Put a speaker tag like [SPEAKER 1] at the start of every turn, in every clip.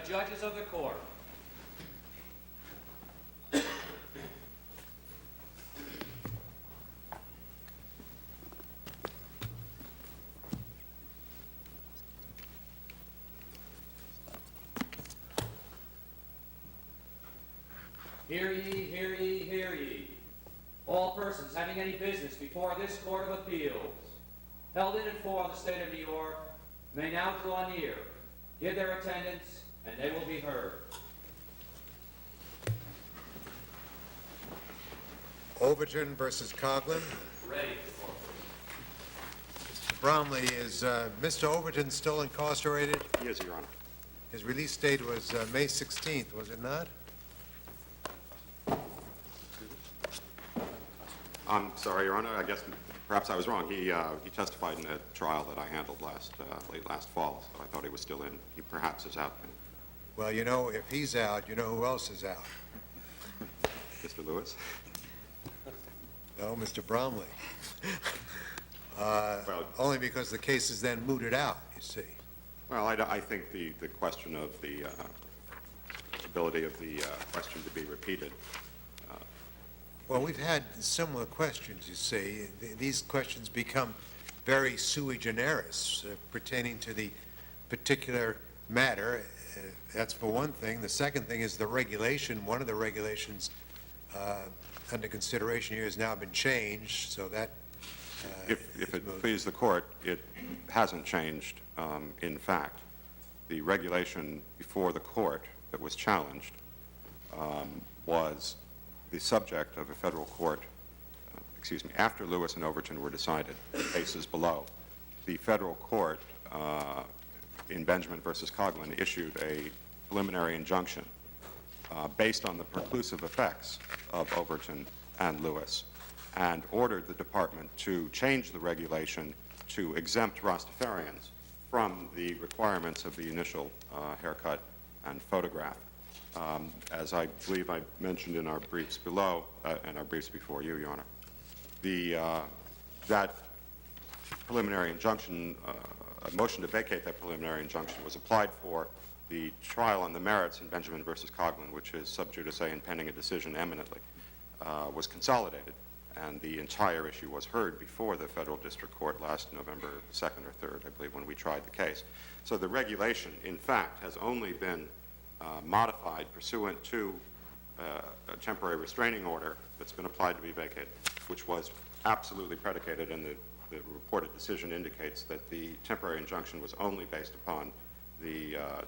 [SPEAKER 1] judges of the court. Hear ye, hear ye, hear ye. All persons having any business before this Court of Appeals, held in and for the state of New York, may now draw near, give their attendance, and they will be heard.
[SPEAKER 2] Overton versus Coughlin.
[SPEAKER 1] Ready.
[SPEAKER 2] Mr. Bromley, is Mr. Overton still incarcerated?
[SPEAKER 3] He is, Your Honor.
[SPEAKER 2] His release date was May 16th, was it not?
[SPEAKER 3] I'm sorry, Your Honor. I guess perhaps I was wrong. He testified in a trial that I handled late last fall, so I thought he was still in. He perhaps is out.
[SPEAKER 2] Well, you know, if he's out, you know who else is out?
[SPEAKER 3] Mr. Lewis?
[SPEAKER 2] No, Mr. Bromley.
[SPEAKER 3] Well,
[SPEAKER 2] Only because the case is then mooted out, you see.
[SPEAKER 3] well, I think the question of the ability of the question to be repeated.
[SPEAKER 2] Well, we've had similar questions, you see. These questions become very sui generis, pertaining to the particular matter. That's for one thing. The second thing is the regulation. One of the regulations under consideration here has now been changed, so that...
[SPEAKER 3] If it pleases the court, it hasn't changed. In fact, the regulation before the court that was challenged was the subject of a federal court, after Lewis and Overton were decided, the cases below. The federal court in Benjamin versus Coughlin issued a preliminary injunction based on the preclusive effects of Overton and Lewis, and ordered the department to change the regulation to exempt Rastafarians from the requirements of the initial haircut and photograph. As I believe I mentioned in our briefs below, and our briefs before you, Your Honor, that preliminary injunction, a motion to vacate that preliminary injunction was applied for. The trial on the merits in Benjamin versus Coughlin, which is sub judice and pending a decision eminently, was consolidated, and the entire issue was heard before the federal district court last November 2nd or 3rd, I believe, when we tried the case. So the regulation, in fact, has only been modified pursuant to a temporary restraining order that's been applied to be vacated, which was absolutely predicated, and the reported decision indicates that the temporary injunction was only based upon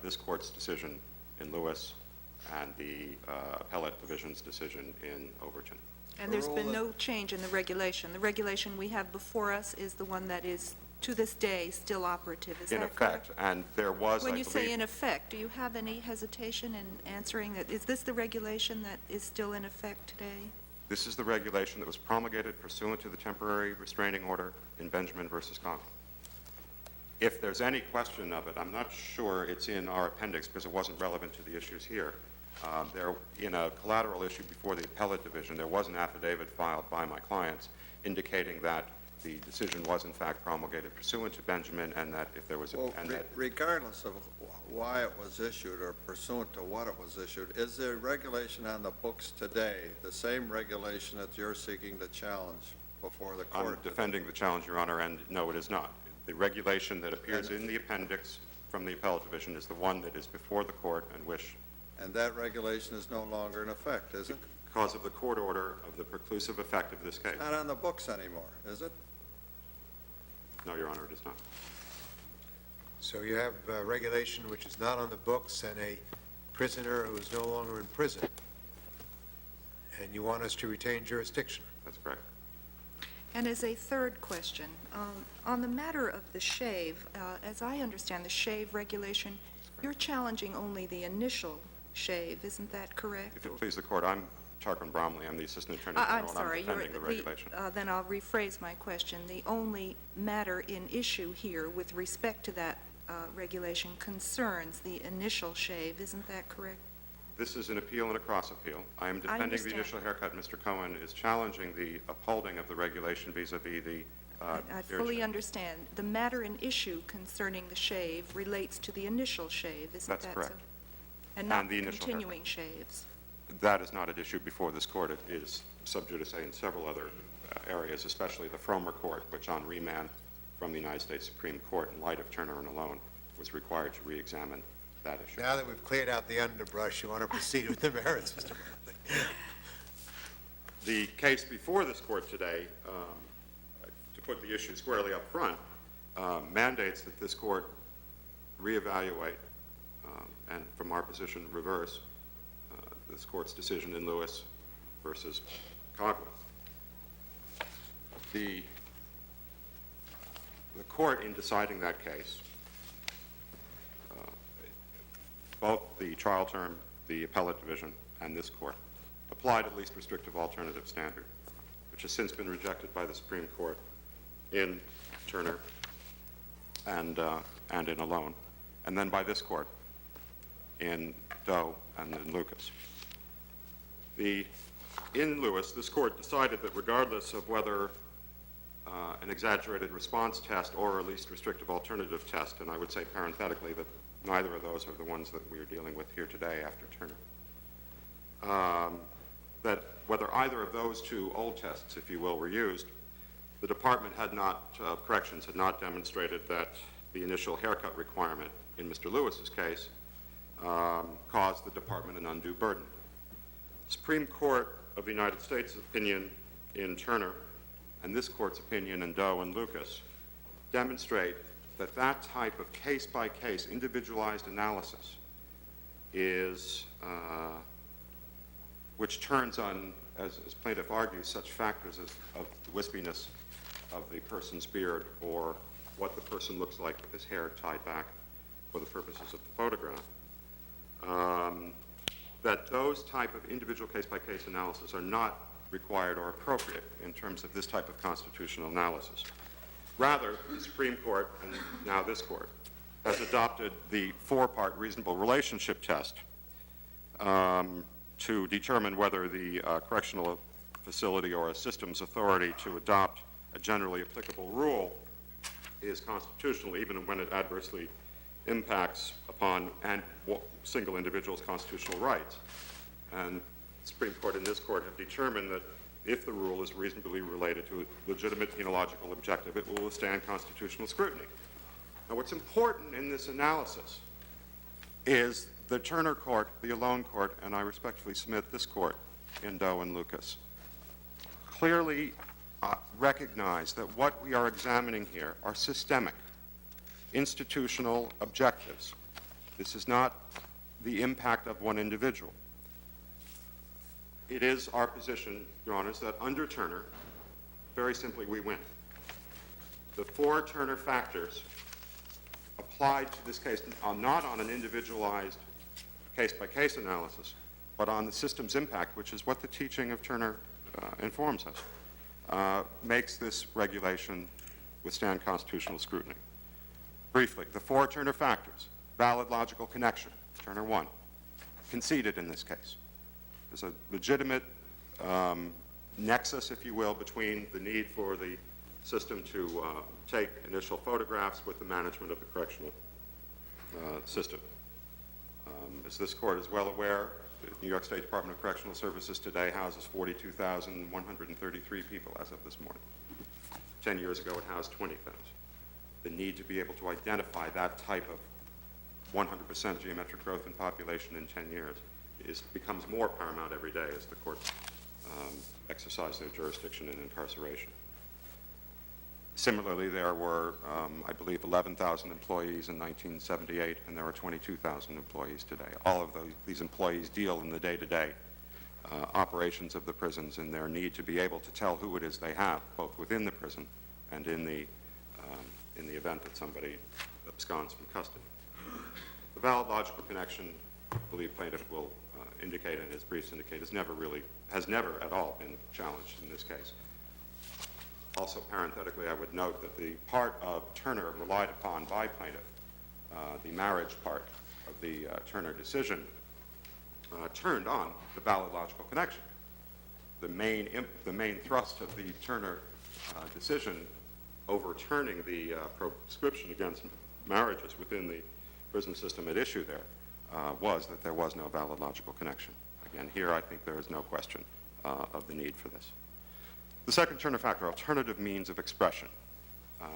[SPEAKER 3] this court's decision in Lewis and the appellate division's decision in Overton.
[SPEAKER 4] And there's been no change in the regulation. The regulation we have before us is the one that is, to this day, still operative. Is
[SPEAKER 3] In
[SPEAKER 4] that
[SPEAKER 3] effect,
[SPEAKER 4] correct?
[SPEAKER 3] and there was,
[SPEAKER 4] When
[SPEAKER 3] I
[SPEAKER 4] you
[SPEAKER 3] believe,
[SPEAKER 4] say in effect, do you have any hesitation in answering that? Is this the regulation that is still in effect today?
[SPEAKER 3] this is the regulation that was promulgated pursuant to the temporary restraining order in Benjamin versus Kock. If there's any question of it, I'm not sure it's in our appendix because it wasn't relevant to the issues here. In a collateral issue before the appellate division, there was an affidavit filed by my clients indicating that the decision was in fact promulgated pursuant to Benjamin, and that if there was a...
[SPEAKER 5] Well, regardless of why it was issued or pursuant to what it was issued, is the regulation on the books today the same regulation that you're seeking to challenge before the court?
[SPEAKER 3] I'm defending the challenge, Your Honor, and no, it is not. The regulation that appears in the appendix from the appellate division is the one that is before the court and which...
[SPEAKER 5] And that regulation is no longer in effect, is it?
[SPEAKER 3] Because of the court order of the preclusive effect of this case.
[SPEAKER 5] Not on the books anymore, is it?
[SPEAKER 3] No, Your Honor, it is not.
[SPEAKER 2] So you have regulation which is not on the books and a prisoner who is no longer in prison. And you want us to retain jurisdiction.
[SPEAKER 3] That's correct.
[SPEAKER 4] And as a third question, on the matter of the shave, as I understand the shave regulation, you're challenging only the initial shave, isn't that correct?
[SPEAKER 3] If it please the court, I'm Charquan Bromley. I'm the Assistant Attorney General,
[SPEAKER 4] I'm sorry,
[SPEAKER 3] and I'm defending the regulation.
[SPEAKER 4] then I'll rephrase my question. The only matter in issue here with respect to that regulation concerns the initial shave, isn't that correct?
[SPEAKER 3] This is an appeal and a cross appeal. I am defending the
[SPEAKER 4] understand.
[SPEAKER 3] initial haircut. Mr. Cohen is challenging the upholding of the regulation vis-a-vis the...
[SPEAKER 4] I fully understand. The matter in issue concerning the shave relates to the initial shave, isn't
[SPEAKER 3] That's
[SPEAKER 4] that
[SPEAKER 3] correct.
[SPEAKER 4] so? And not
[SPEAKER 3] and the initial
[SPEAKER 4] continuing shaves.
[SPEAKER 3] That is not at issue before this court. It is sub judice in several other areas, especially the Fromer Court, which on remand from the United States Supreme Court, in light of Turner and alone, was required to re-examine that issue.
[SPEAKER 2] Now that we've cleared out the underbrush, you want to proceed with the merits, Mr. Bradley?
[SPEAKER 3] The case before this court today, to put the issue squarely up front, mandates that this court reevaluate and, from our position, reverse this court's decision in Lewis versus Kock. The court, in deciding that case, both the trial term, the appellate division, and this court, applied a least restrictive alternative standard, which has since been rejected by the Supreme Court in Turner and in Alone, and then by this court in Doe and in Lucas. In Lewis, this court decided that regardless of whether an exaggerated response test or a least restrictive alternative test, and I would say parenthetically that neither of those are the ones that we are dealing with here today after Turner, that whether either of those two old tests, if you will, were used, the Department of Corrections had not demonstrated that the initial haircut requirement in Mr. Lewis's case caused the Department an undue burden. The Supreme Court of the United States' opinion in Turner and this court's opinion in Doe and Lucas demonstrate that that type of case-by-case individualized analysis is, which turns on, as plaintiff argues, such factors as of the wispiness of the person's beard or what the person looks like with his hair tied back for the purposes of the photograph, that those type of individual case-by-case analysis are not required or appropriate in terms of this type of constitutional analysis. Rather, the Supreme Court, and now this court, has adopted the four-part reasonable relationship test to determine whether the correctional facility or a system's authority to adopt a generally applicable rule is constitutional, even when it adversely impacts upon single individual's constitutional rights. And the Supreme Court and this court have determined that if the rule is reasonably related to a legitimate penological objective, it will withstand constitutional scrutiny. Now, what's important in this analysis is the Turner Court, the Alone Court, and I respectfully submit this court in Doe and Lucas, clearly recognize that what we are examining here are systemic, institutional objectives. This is not the impact of one individual. It is our position, Your Honors, that under Turner, very simply, we win. The four Turner factors applied to this case are not on an individualized case-by-case analysis, but on the system's impact, which is what the teaching of Turner informs us, makes this regulation withstand constitutional scrutiny. Briefly, the four Turner factors: valid logical connection, Turner 1, conceded in this case. There's a legitimate nexus, if you will, between the need for the system to take initial photographs with the management of the correctional system. As this court is well aware, the New York State Department of Correctional Services today houses 42,133 people as of this morning. 10 years ago, it housed 20,000. The need to be able to identify that type of 100% geometric growth in population in 10 years becomes more paramount every day as the courts exercise their jurisdiction in incarceration. Similarly, there were, I believe, 11,000 employees in 1978, and there are 22,000 employees today. All of these employees deal in the day-to-day operations of the prisons and their need to be able to tell who it is they have, both within the prison and in the event that somebody absconds from custody. The valid logical connection, I believe plaintiff will indicate and his briefs indicate, has never at all been challenged in this case. Also, parenthetically, I would note that the part of Turner relied upon by plaintiff, the marriage part of the Turner decision, turned on the valid logical connection. The main thrust of the Turner decision overturning the proscription against marriages within the prison system at issue there was that there was no valid logical connection. Again, here I think there is no question of the need for this. The second Turner factor, alternative means of expression. The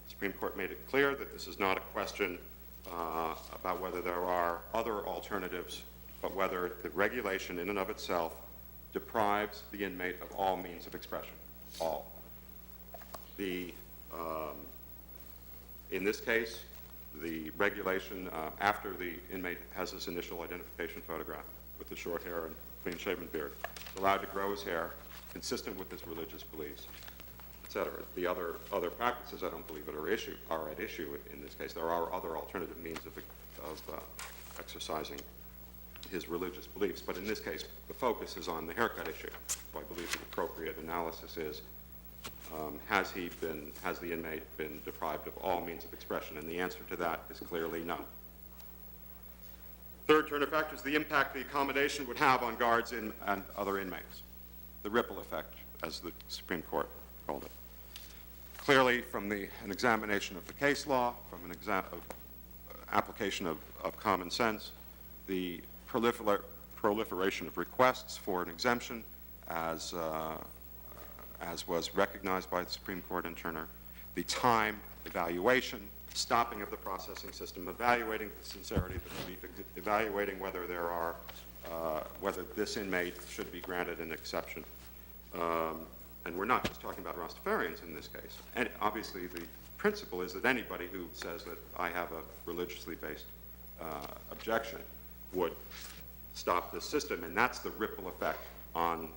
[SPEAKER 3] Supreme Court made it clear that this is not a question about whether there are other alternatives, but whether the regulation in and of itself deprives the inmate of all means of expression, all. In this case, the regulation, after the inmate has his initial identification photograph with the short hair and clean-shaven beard, is allowed to grow his hair consistent with his religious beliefs, et cetera. The other practices, I don't believe, are at issue in this case. There are other alternative means of exercising his religious beliefs, but in this case, the focus is on the haircut issue. So I believe the appropriate analysis is, has the inmate been deprived of all means of expression? And the answer to that is clearly no. Third Turner factor is the impact the accommodation would have on guards and other inmates. The ripple effect, as the Supreme Court called it. Clearly, from an examination of the case law, from an application of common sense, the proliferation of requests for an exemption, as was recognized by the Supreme Court in Turner, the time, evaluation, stopping of the processing system, evaluating the sincerity of the belief, evaluating whether whether this inmate should be granted an exception. And we're not just talking about Rastafarians in this case. And obviously, the principle is that anybody who says that I have a religiously based objection would stop this system, and that's the ripple effect on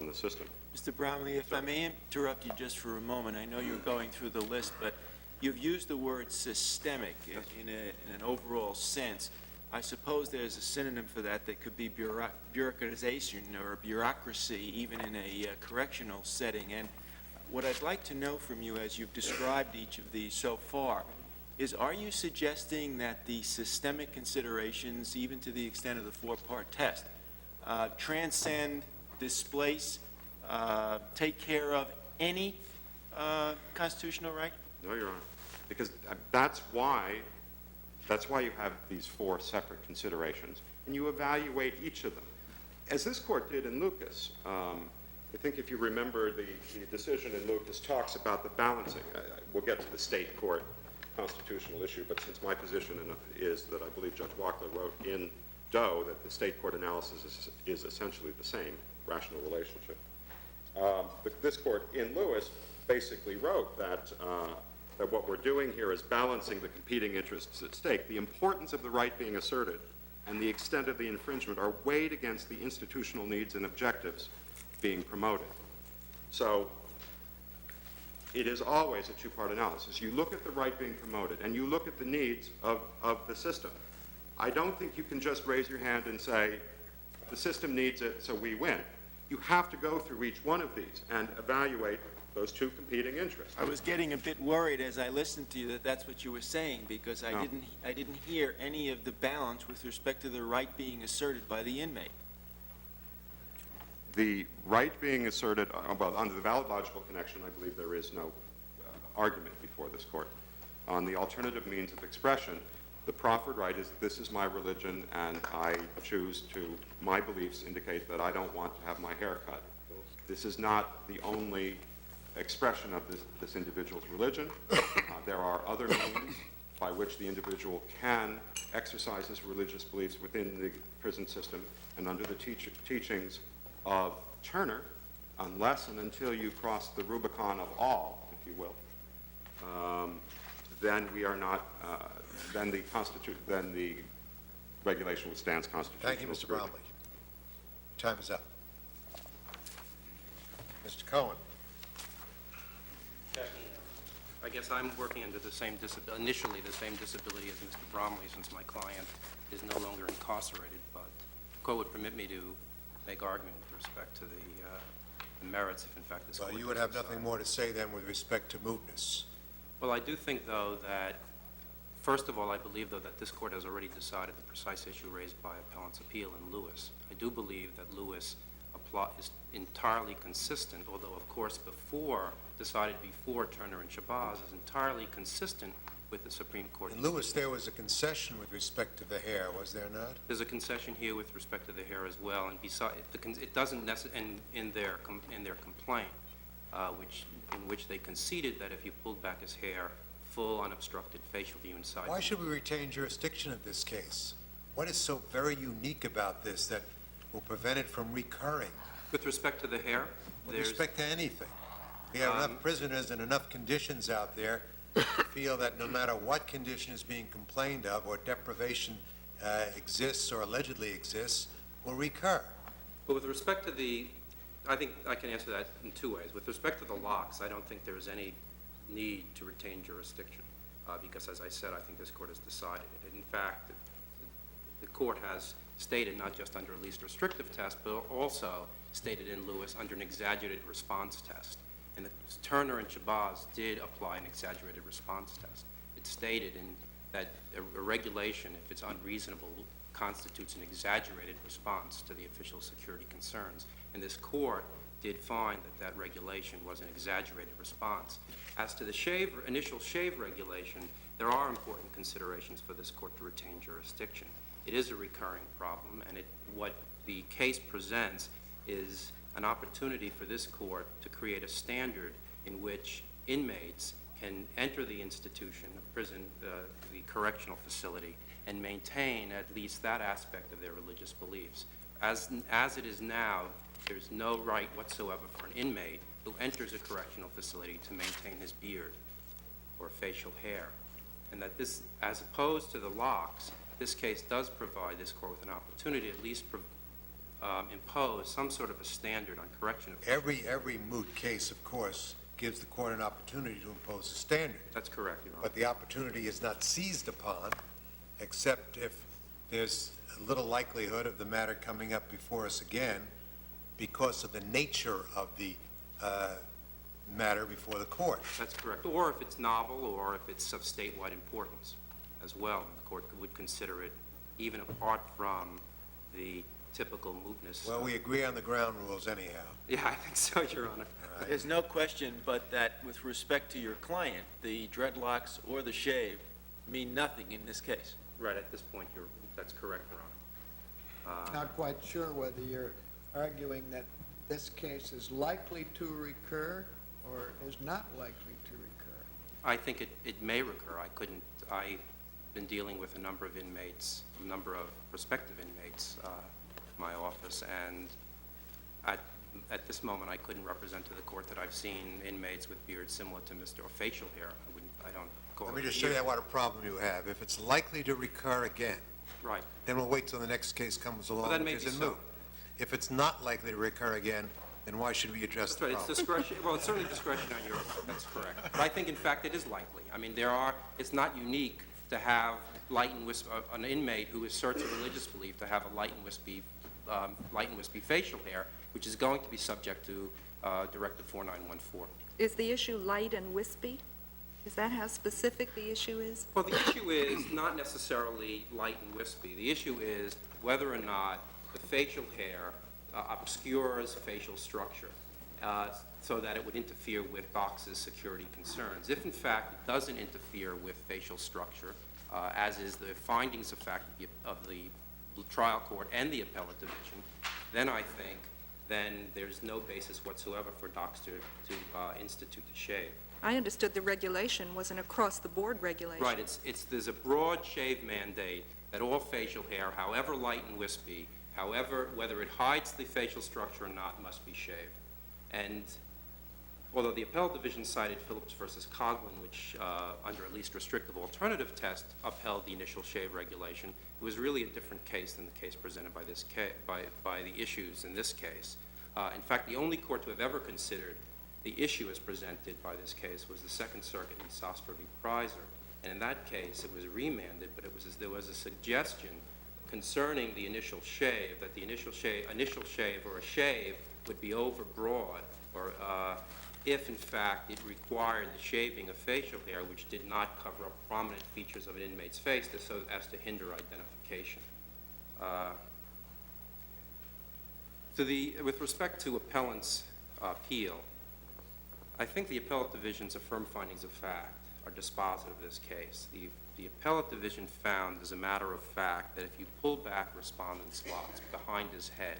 [SPEAKER 3] the system.
[SPEAKER 6] Mr. Bromley, if I may interrupt you just for a moment. I know you're going through the list, but you've used the word systemic in an overall sense. I suppose there's a synonym for that could be bureaucratization or bureaucracy, even in a correctional setting. And what I'd like to know from you, as you've described each of these so far, is are you suggesting that the systemic considerations, even to the extent of the four-part test, transcend, displace, take care of any constitutional right?
[SPEAKER 3] No, Your Honor, because that's why you have these four separate considerations, and you evaluate each of them. As this court did in Lucas, I think if you remember the decision in Lucas talks about the balancing. We'll get to the state court constitutional issue, but since my position is that I believe Judge Walker wrote in Doe that the state court analysis is essentially the same rational relationship. This court in Lewis basically wrote that what we're doing here is balancing the competing interests at stake. The importance of the right being asserted and the extent of the infringement are weighed against the institutional needs and objectives being promoted. So it is always a two-part analysis. You look at the right being promoted and you look at the needs of the system. I don't think you can just raise your hand and say, the system needs it, so we win. You have to go through each one of these and evaluate those two competing interests.
[SPEAKER 6] I was getting a bit worried as I listened to you that that's what you were saying, because I didn't hear any of the balance with respect to the right being asserted by the inmate.
[SPEAKER 3] The right being asserted, well, under the valid logical connection, I believe there is no argument before this court. On the alternative means of expression, the proffered right is that this is my religion and I choose to, my beliefs indicate that I don't want to have my hair cut. This is not the only expression of this individual's religion. There are other means by which the individual can exercise his religious beliefs within the prison system and under the teachings of Turner, unless and until you cross the Rubicon of all, if you will, then we are not, then the regulation withstands constitutional
[SPEAKER 2] Thank you, Mr.
[SPEAKER 3] scrutiny.
[SPEAKER 2] Bromley. Time is up. Mr. Cohen.
[SPEAKER 7] I guess I'm working under the same initially the same disability as Mr. Bromley, since my client is no longer incarcerated, but the court would permit me to make argument with respect to the merits if in fact this court
[SPEAKER 2] Well, you would have
[SPEAKER 7] does
[SPEAKER 2] nothing
[SPEAKER 7] decide.
[SPEAKER 2] more to say then with respect to mootness.
[SPEAKER 7] Well, I do think, though, that, first of all, I believe, though, that this court has already decided the precise issue raised by appellant's appeal in Lewis. I do believe that Lewis is entirely consistent, although, of course, decided before Turner and Shabazz, is entirely consistent with the Supreme Court.
[SPEAKER 2] In Lewis, there was a concession with respect to the hair, was there not?
[SPEAKER 7] There's a concession here with respect to the hair as well, and besides, it doesn't necessarily, in their complaint, in which they conceded that if you pulled back his hair, full unobstructed facial view inside.
[SPEAKER 2] Why should we retain jurisdiction of this case? What is so very unique about this that will prevent it from recurring?
[SPEAKER 7] With respect to the hair,
[SPEAKER 2] With respect to anything? We have enough prisoners and enough conditions out there to feel that no matter what condition is being complained of or deprivation exists or allegedly exists, will recur.
[SPEAKER 7] But with respect to I think I can answer that in two ways. With respect to the locks, I don't think there is any need to retain jurisdiction, because as I said, I think this court has decided it. In fact, the court has stated, not just under a least restrictive test, but also stated in Lewis under an exaggerated response test. And Turner and Shabazz did apply an exaggerated response test. It stated that a regulation, if it's unreasonable, constitutes an exaggerated response to the official security concerns. And this court did find that regulation was an exaggerated response. As to the initial shave regulation, there are important considerations for this court to retain jurisdiction. It is a recurring problem, and what the case presents is an opportunity for this court to create a standard in which inmates can enter the institution, the prison, the correctional facility, and maintain at least that aspect of their religious beliefs. As it is now, there's no right whatsoever for an inmate who enters a correctional facility to maintain his beard or facial hair. And that this, as opposed to the locks, this case does provide this court with an opportunity to at least impose some sort of a standard on correction.
[SPEAKER 2] Every moot case, of course, gives the court an opportunity to impose a standard.
[SPEAKER 7] That's correct, Your Honor.
[SPEAKER 2] But the opportunity is not seized upon, except if there's a little likelihood of the matter coming up before us again because of the nature of the matter before the court.
[SPEAKER 7] That's correct. Or if it's novel, or if it's of statewide importance as well. The court would consider it even apart from the typical mootness.
[SPEAKER 2] Well, we agree on the ground rules anyhow.
[SPEAKER 7] Yeah, I think so, Your Honor.
[SPEAKER 6] There's no question but that with respect to your client, the dreadlocks or the shave mean nothing in this case.
[SPEAKER 7] Right, at this point, that's correct, Your Honor.
[SPEAKER 8] Not quite sure whether you're arguing that this case is likely to recur or is not likely to recur.
[SPEAKER 7] I think it may recur. I've been dealing with a number of inmates, a number of prospective inmates, in my office, and at this moment, I couldn't represent to the court that I've seen inmates with beards similar to or facial hair. I don't call it.
[SPEAKER 2] Let me just show you what a problem you have. If it's likely to recur again,
[SPEAKER 7] Right.
[SPEAKER 2] then we'll wait till the next case comes along,
[SPEAKER 7] Well, that may
[SPEAKER 2] which
[SPEAKER 7] be
[SPEAKER 2] is
[SPEAKER 7] so.
[SPEAKER 2] moot. If it's not likely to recur again, then why should we address
[SPEAKER 7] That's
[SPEAKER 2] the
[SPEAKER 7] right, it's
[SPEAKER 2] problem?
[SPEAKER 7] discretion, well, it's certainly discretion on your part, that's correct. But I think, in fact, it is likely. I mean, it's not unique to have light and wispy, an inmate who asserts a religious belief to have a light and wispy facial hair, which is going to be subject to Directive 4914.
[SPEAKER 4] Is the issue light and wispy? Is that how specific the issue is?
[SPEAKER 7] Well, the issue is not necessarily light and wispy. The issue is whether or not the facial hair obscures facial structure so that it would interfere with Dox's security concerns. If, in fact, it doesn't interfere with facial structure, as is the findings of fact of the trial court and the appellate division, then I think there's no basis whatsoever for Dox to institute the shave.
[SPEAKER 4] I understood the regulation was an across-the-board regulation.
[SPEAKER 7] Right, there's a broad shave mandate that all facial hair, however light and wispy, whether it hides the facial structure or not, must be shaved. And although the appellate division cited Phillips versus Coughlin, which under a least restrictive alternative test upheld the initial shave regulation, it was really a different case than the case presented by by the issues in this case. In fact, the only court to have ever considered the issue as presented by this case was the Second Circuit in Sostra v. Prizer. And in that case, it was remanded, but there was a suggestion concerning the initial shave, that the initial shave or a shave would be overbroad, or if, in fact, it required the shaving of facial hair, which did not cover up prominent features of an inmate's face so as to hinder identification. With respect to appellant's appeal, I think the appellate division's affirmed findings of fact are dispositive of this case. The appellate division found, as a matter of fact, that if you pull back respondent's locks behind his head,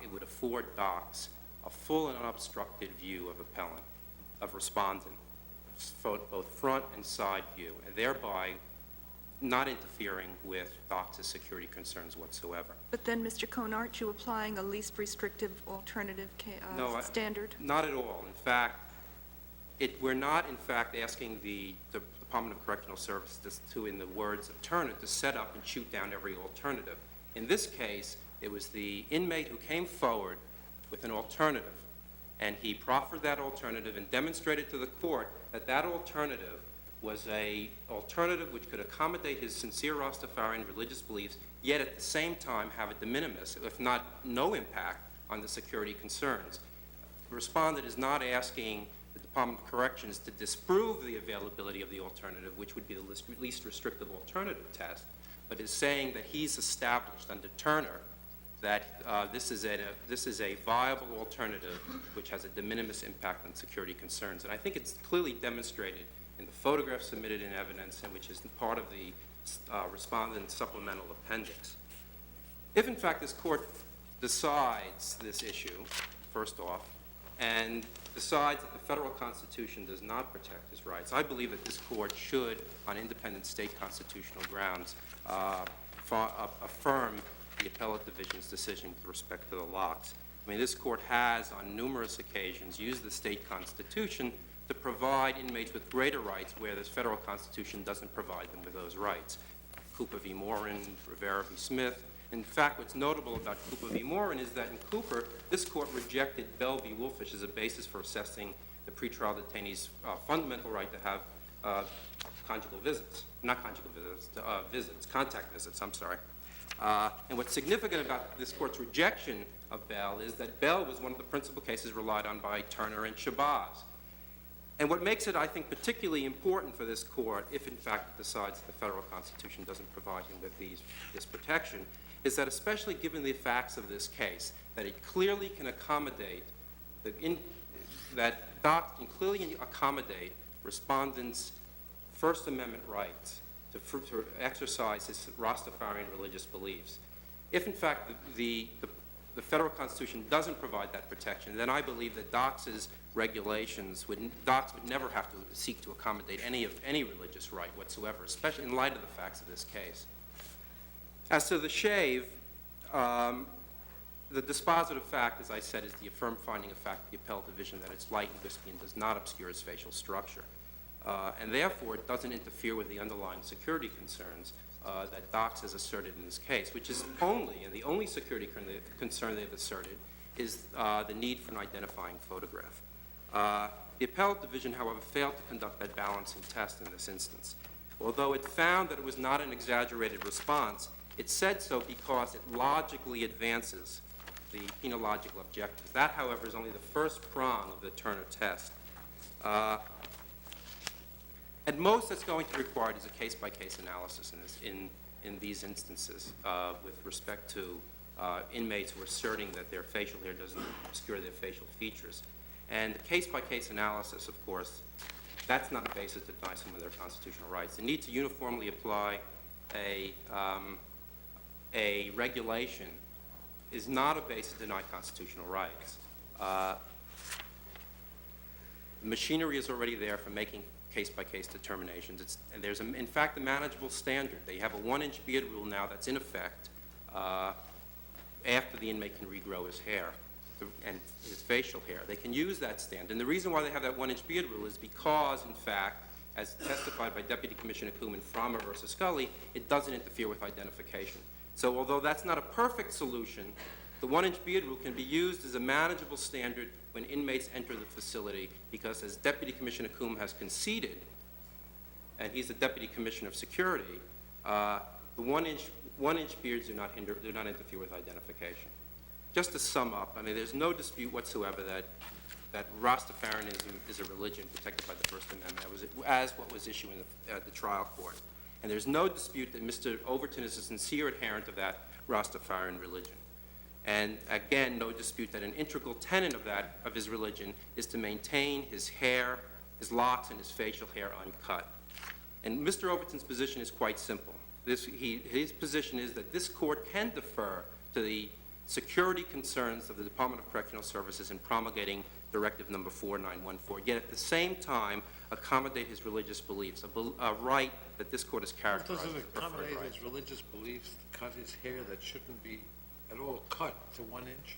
[SPEAKER 7] it would afford docs a full and unobstructed view of respondent, both front and side view, and thereby not interfering with docs' security concerns whatsoever.
[SPEAKER 4] But then, Mr. Cohn, aren't you applying a least restrictive alternative
[SPEAKER 7] No,
[SPEAKER 4] standard?
[SPEAKER 7] Not at all. In fact, we're not, in fact, asking the Department of Correctional Services to, in the words of Turner, to set up and shoot down every alternative. In this case, it was the inmate who came forward with an alternative, and he proffered that alternative and demonstrated to the court that that alternative was a alternative which could accommodate his sincere Rastafarian religious beliefs, yet at the same time have a de minimis, if not no impact, on the security concerns. The respondent is not asking the Department of Corrections to disprove the availability of the alternative, which would be the least restrictive alternative test, but is saying that he's established under Turner that this is a viable alternative which has a de minimis impact on security concerns. And I think it's clearly demonstrated in the photograph submitted in evidence, and which is part of the respondent's supplemental appendix. If, in fact, this court decides this issue, first off, and decides that the federal Constitution does not protect his rights, I believe that this court should, on independent state constitutional grounds, affirm the appellate division's decision with respect to the locks. I mean, this court has, on numerous occasions, used the state constitution to provide inmates with greater rights where the federal Constitution doesn't provide them with those rights. Cooper v. Morin, Rivera v. Smith. In fact, what's notable about Cooper v. Morin is that in Cooper, this court rejected Bell v. Wolfish as a basis for assessing the pretrial detainee's fundamental right to have conjugal visits. Not conjugal visits, contact visits, I'm sorry. And what's significant about this court's rejection of Bell is that Bell was one of the principal cases relied on by Turner and Shabazz. And what makes it, I think, particularly important for this court, if in fact it decides that the federal Constitution doesn't provide him with this protection, is that especially given the facts of this case, that it clearly can accommodate, that DOC can clearly accommodate respondents' First Amendment rights to exercise his Rastafarian religious beliefs. If in fact the federal Constitution doesn't provide that protection, then I believe that DOC's regulations DOCs would never have to seek to accommodate any religious right whatsoever, especially in light of the facts of this case. As to the shave, the dispositive fact, as I said, is the affirmed finding of fact of the appellate division that it's light and wispy and does not obscure his facial structure. And therefore, it doesn't interfere with the underlying security concerns that DOCS has asserted in this case, which is the only security concern they've asserted is the need for an identifying photograph. The appellate division, however, failed to conduct that balancing test in this instance. Although it found that it was not an exaggerated response, it said so because it logically advances the penological objectives. That, however, is only the first prong of the Turner test. At most, that's going to be required is a case-by-case analysis in these instances with respect to inmates who are asserting that their facial hair doesn't obscure their facial features. And the case-by-case analysis, of course, that's not a basis to deny someone their constitutional rights. The need to uniformly apply a regulation is not a basis to deny constitutional rights. The machinery is already there for making case-by-case determinations. And there's, in fact, a manageable standard. They have a 1-inch beard rule now that's in effect after the inmate can regrow his hair and his facial hair. They can use that standard. And the reason why they have that 1-inch beard rule is because, in fact, as testified by Deputy Commissioner Kuhn Frommer versus Scully, it doesn't interfere with identification. So although that's not a perfect solution, the 1-inch beard rule can be used as a manageable standard when inmates enter the facility because, as Deputy Commissioner Kuhn has conceded, and he's the Deputy Commissioner of Security, the 1-inch beards do not interfere with identification. Just to sum up, I mean, there's no dispute whatsoever that Rastafarianism is a religion protected by the First Amendment, as what was issued at the trial court. And there's no dispute that Mr. Overton is a sincere adherent of that Rastafarian religion. And again, no dispute that an integral tenet of his religion is to maintain his hair his locks and his facial hair uncut. And Mr. Overton's position is quite simple. His position is that this court can defer to the security concerns of the Department of Correctional Services in promulgating Directive Number 4914, yet at the same time accommodate his religious beliefs, a right that this court has characterized as
[SPEAKER 9] Does
[SPEAKER 7] a
[SPEAKER 9] it
[SPEAKER 7] preferred
[SPEAKER 9] accommodate
[SPEAKER 7] right.
[SPEAKER 9] his religious beliefs to cut his hair that shouldn't be at all cut to 1 inch?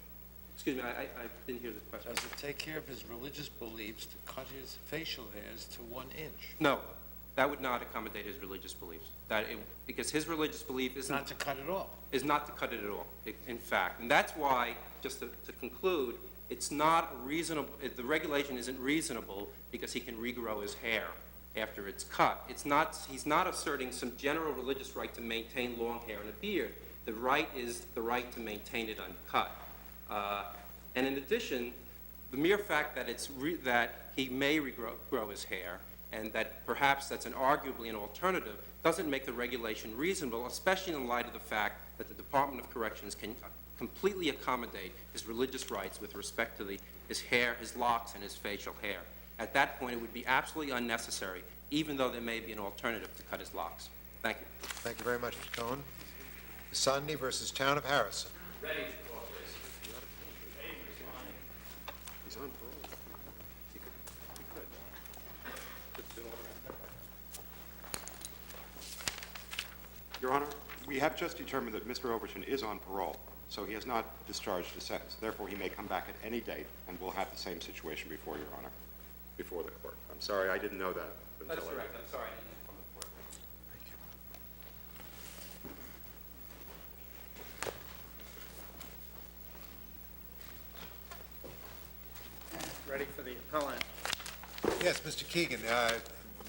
[SPEAKER 7] Excuse me, I didn't hear the question.
[SPEAKER 9] Does it take care of his religious beliefs to cut his facial hairs to 1 inch?
[SPEAKER 7] No, that would not accommodate his religious beliefs. Because his religious belief
[SPEAKER 9] Not to cut it off?
[SPEAKER 7] is not to cut it at all, in fact. And that's why, just to conclude, it's not reasonable, the regulation isn't reasonable because he can regrow his hair after it's cut. He's not asserting some general religious right to maintain long hair and a beard. The right is the right to maintain it uncut. And in addition, the mere fact that that he may regrow his hair and that perhaps that's arguably an alternative doesn't make the regulation reasonable, especially in light of the fact that the Department of Corrections can completely accommodate his religious rights with respect to his hair, his locks, and his facial hair. At that point, it would be absolutely unnecessary, even though there may be an alternative to cut his locks. Thank you.
[SPEAKER 2] Thank you very much, Mr. Cohen. Sunday versus Town of Harrison.
[SPEAKER 1] Ready for call, please.
[SPEAKER 3] He's on parole. He could. Your Honor, we have just determined that Mr. Overton is on parole, so he has not discharged his sentence. Therefore, he may come back at any date, and we'll have the same situation before Your Honor, before the court. I'm sorry, I didn't know that until
[SPEAKER 7] That's
[SPEAKER 3] I...
[SPEAKER 7] correct. I'm sorry, I didn't inform the court.
[SPEAKER 10] Ready for the appellant.
[SPEAKER 2] Yes, Mr. Keegan,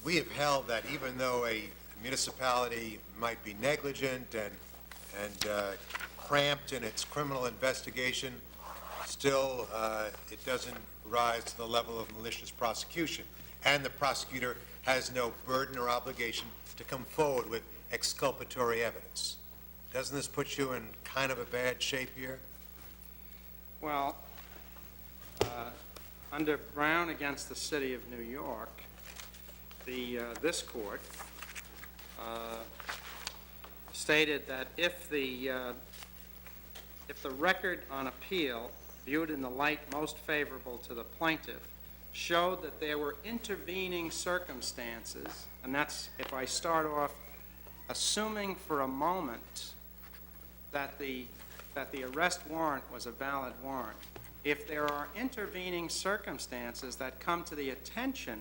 [SPEAKER 2] we have held that even though a municipality might be negligent and cramped in its criminal investigation, still it doesn't rise to the level of malicious prosecution. And the prosecutor has no burden or obligation to come forward with exculpatory evidence. Doesn't this put you in kind of a bad shape here?
[SPEAKER 10] Well, under Brown against the City of New York, this court stated that if the record on appeal, viewed in the light most favorable to the plaintiff, showed that there were intervening circumstances, and that's if I start off assuming for a moment that the arrest warrant was a valid warrant. If there are intervening circumstances that come to the attention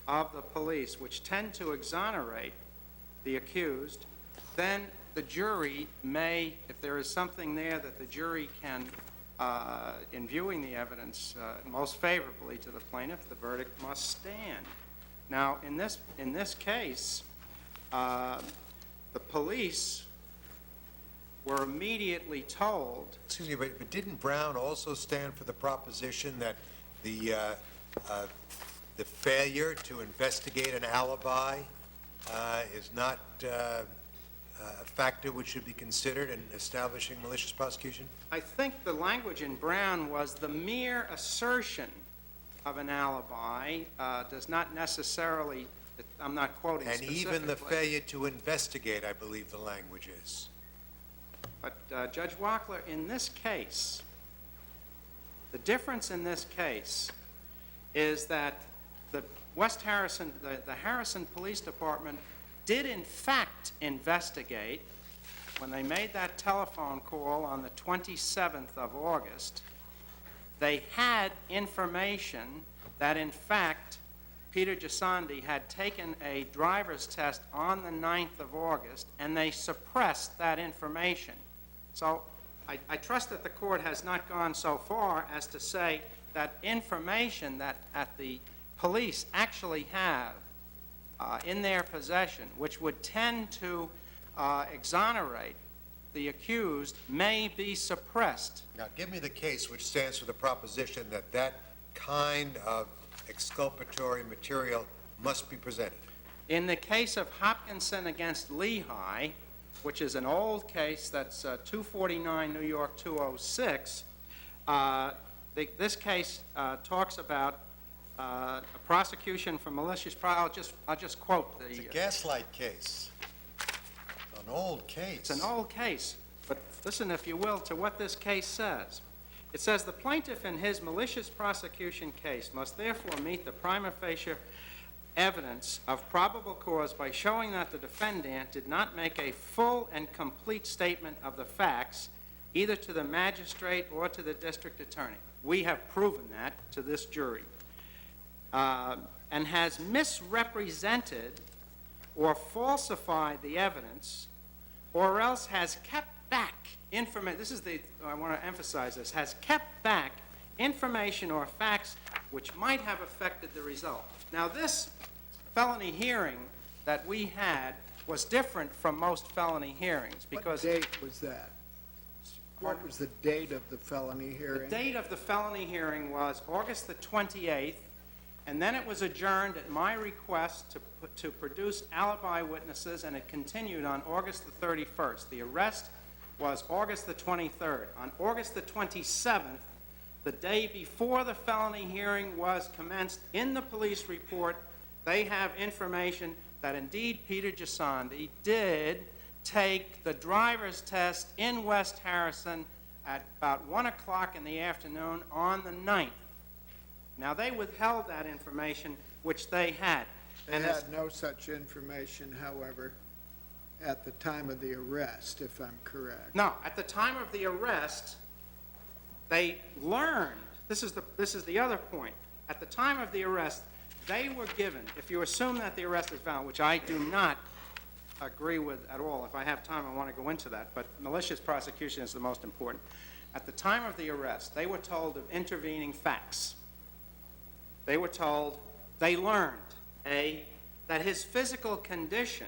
[SPEAKER 10] of the police which tend to exonerate the accused, then the jury may, if there is something there that the jury can, in viewing the evidence most favorably to the plaintiff, the verdict must stand. Now, in this case, the police were immediately told.
[SPEAKER 2] Excuse me, but didn't Brown also stand for the proposition that the failure to investigate an alibi is not a factor which should be considered in establishing malicious prosecution?
[SPEAKER 10] I think the language in Brown was the mere assertion of an alibi does not necessarily, I'm not quoting
[SPEAKER 2] And
[SPEAKER 10] specifically.
[SPEAKER 2] even the failure to investigate, I believe the language is.
[SPEAKER 10] But Judge Wackler, in this case, the difference in this case is that the Harrison Police Department did in fact investigate when they made that telephone call on the 27th of August. They had information that in fact Peter Gisandi had taken a driver's test on the 9th of August, and they suppressed that information. So I trust that the court has not gone so far as to say that information that the police actually have in their possession, which would tend to exonerate the accused, may be suppressed.
[SPEAKER 2] Now, give me the case which stands for the proposition that that kind of exculpatory material must be presented.
[SPEAKER 10] In the case of Hopkinson against Lehigh, which is an old case, that's 249 New York 206, this case talks about a prosecution for malicious I'll just quote the...
[SPEAKER 2] It's a gaslight case. An old case.
[SPEAKER 10] It's an old case, but listen, if you will, to what this case says. It says, "The plaintiff in his malicious prosecution case must therefore meet the prima facie evidence of probable cause by showing that the defendant did not make a full and complete statement of the facts, either to the magistrate or to the district attorney." We have proven that to this jury. And has misrepresented or falsified the evidence, or else has kept back information, I want to emphasize this, has kept back information or facts which might have affected the result. Now, this felony hearing that we had was different from most felony hearings because...
[SPEAKER 8] What date was that? What was the date of the felony hearing?
[SPEAKER 10] The date of the felony hearing was August the 28th, and then it was adjourned at my request to produce alibi witnesses, and it continued on August the 31st. The arrest was August the 23rd. On August the 27th, the day before the felony hearing was commenced, in the police report, they have information that indeed Peter Gisandi did take the driver's test in West Harrison at about 1 o'clock in the afternoon on the 9th. Now, they withheld that information, which they had.
[SPEAKER 8] They had no such information, however, at the time of the arrest, if I'm correct.
[SPEAKER 10] No, at the time of the arrest, they learned, this is the other point, at the time of the arrest, they were given, if you assume that the arrest is valid, which I do not agree with at all. If I have time, I want to go into that, but malicious prosecution is the most important. At the time of the arrest, they were told of intervening facts. They were told, they learned, that his physical condition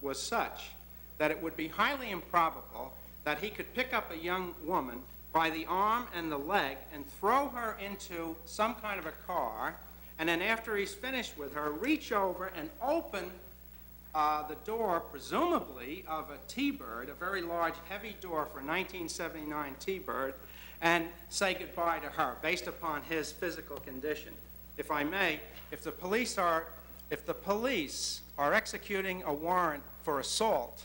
[SPEAKER 10] was such that it would be highly improbable that he could pick up a young woman by the arm and the leg and throw her into some kind of a car, and then after he's finished with her, reach over and open the door, presumably, of a T-Bird, a very large, heavy door for a 1979 T-Bird, and say goodbye to her, based upon his physical condition. If I may, if the police are executing a warrant for assault,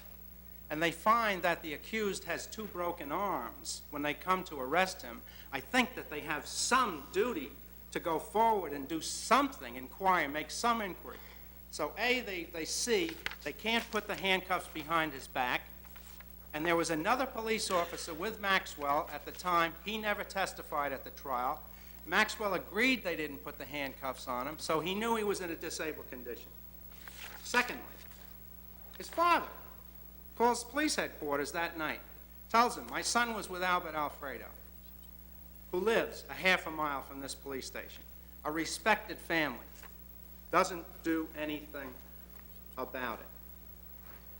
[SPEAKER 10] and they find that the accused has 2 broken arms when they come to arrest him, I think that they have some duty to go forward and do something, inquire, make some inquiry. So they see they can't put the handcuffs behind his back, and there was another police officer with Maxwell at the time. He never testified at the trial. Maxwell agreed they didn't put the handcuffs on him, so he knew he was in a disabled condition. Secondly, his father calls police headquarters that night, tells him, "My son was with Albert Alfredo, who lives a half a mile from this police station, a respected family, doesn't do anything about it."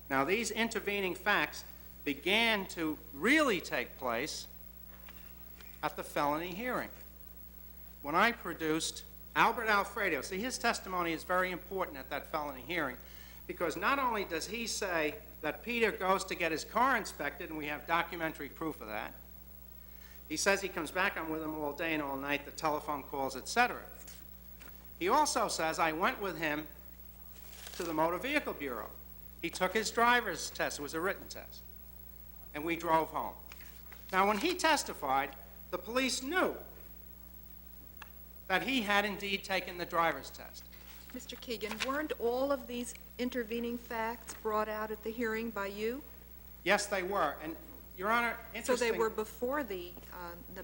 [SPEAKER 10] Now, these intervening facts began to really take place at the felony hearing, when I produced Albert Alfredo. See, his testimony is very important at that felony hearing, because not only does he say that Peter goes to get his car inspected, and we have documentary proof of that, he says he comes back, I'm with him all day and all night, the telephone calls, etc. He also says, I went with him to the Motor Vehicle Bureau. He took his driver's test, it was a written test, and we drove home. Now, when he testified, the police knew that he had indeed taken the driver's test.
[SPEAKER 4] Mr. Keegan, weren't all of these intervening facts brought out at the hearing by you?
[SPEAKER 10] Yes, they were. And, Your Honor,
[SPEAKER 4] So
[SPEAKER 10] interesting...
[SPEAKER 4] they were before the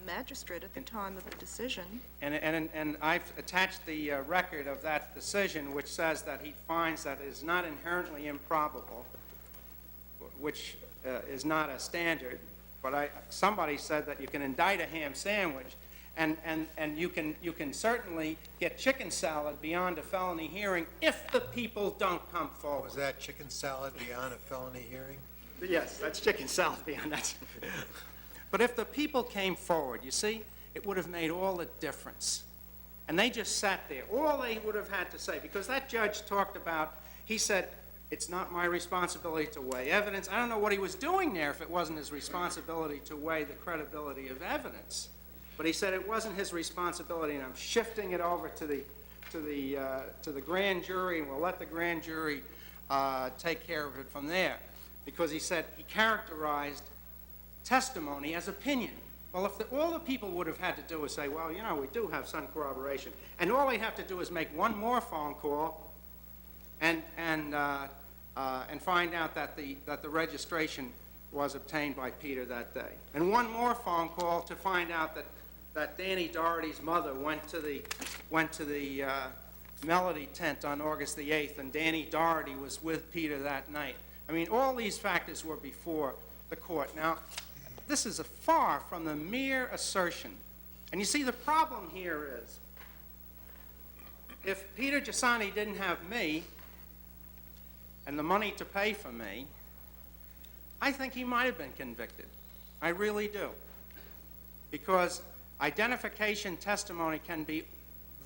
[SPEAKER 4] magistrate at the time of the decision?
[SPEAKER 10] And I've attached the record of that decision, which says that he finds that it is not inherently improbable, which is not a standard, but somebody said that you can indict a ham sandwich, and you can certainly get chicken salad beyond a felony hearing if the people don't come forward.
[SPEAKER 2] Was that chicken salad beyond a felony hearing?
[SPEAKER 10] Yes, that's chicken salad beyond that. But if the people came forward, you see, it would have made all the difference. And they just sat there. All they would have had to say, because that judge talked about, he said, it's not my responsibility to weigh evidence. I don't know what he was doing there if it wasn't his responsibility to weigh the credibility of evidence. But he said it wasn't his responsibility, and I'm shifting it over to the to the grand jury, and we'll let the grand jury take care of it from there, because he said he characterized testimony as opinion. Well, if all the people would have had to do is say, well, you know, we do have some corroboration, and all they have to do is make one more phone call and find out that the registration was obtained by Peter that day, and one more phone call to find out that Danny Doherty's mother went to the Melody tent on August the 8th, and Danny Doherty was with Peter that night. I mean, all these factors were before the court. Now, this is far from the mere assertion. And you see, the problem here is, if Peter Giussani didn't have me and the money to pay for me, I think he might have been convicted. I really do. Because identification testimony can be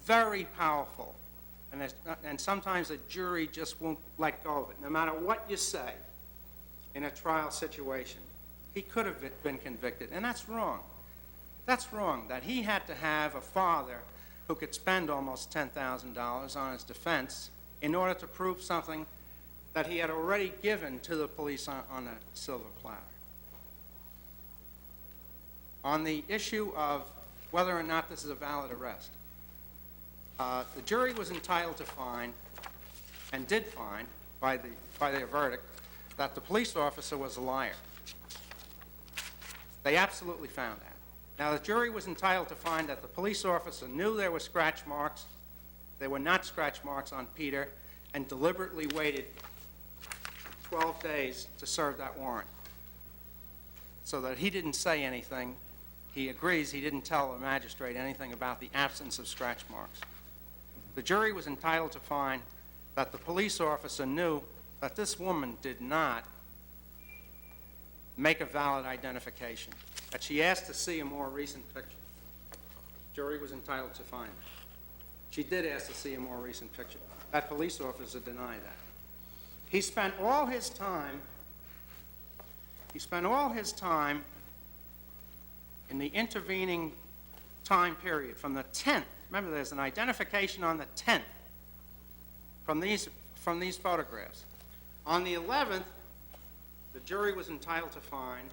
[SPEAKER 10] very powerful, and sometimes a jury just won't let go of it, no matter what you say in a trial situation. He could have been convicted, and that's wrong. That's wrong, that he had to have a father who could spend almost $10,000 on his defense in order to prove something that he had already given to the police on a silver platter. On the issue of whether or not this is a valid arrest, the jury was entitled to find, and did find, by their verdict, that the police officer was a liar. They absolutely found that. Now, the jury was entitled to find that the police officer knew there were scratch marks. There were not scratch marks on Peter, and deliberately waited 12 days to serve that warrant, so that he didn't say anything. He agrees he didn't tell the magistrate anything about the absence of scratch marks. The jury was entitled to find that the police officer knew that this woman did not make a valid identification, that she asked to see a more recent picture. The jury was entitled to find that. She did ask to see a more recent picture. That police officer denied that. He spent all his time in the intervening time period from the 10th. Remember, there's an identification on the 10th from these photographs. On the 11th, the jury was entitled to find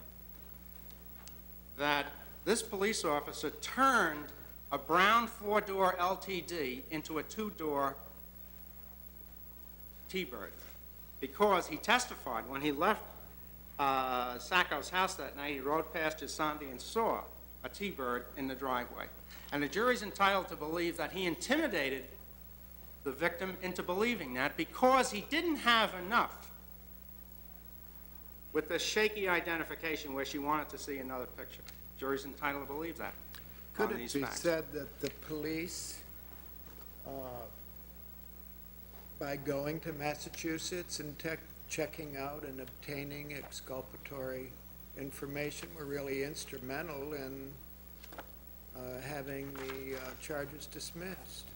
[SPEAKER 10] that this police officer turned a brown 4-door LTD into a 2-door T-Bird, because he testified when he left Sacco's house that night, he rode past Giussani and saw a T-Bird in the driveway. And the jury's entitled to believe that he intimidated the victim into believing that, because he didn't have enough with this shaky identification where she wanted to see another picture. The jury's entitled to believe that.
[SPEAKER 8] Could
[SPEAKER 10] on
[SPEAKER 8] it
[SPEAKER 10] these
[SPEAKER 8] be
[SPEAKER 10] facts.
[SPEAKER 8] said that the police, by going to Massachusetts and checking out and obtaining exculpatory information, were really instrumental in having the charges dismissed?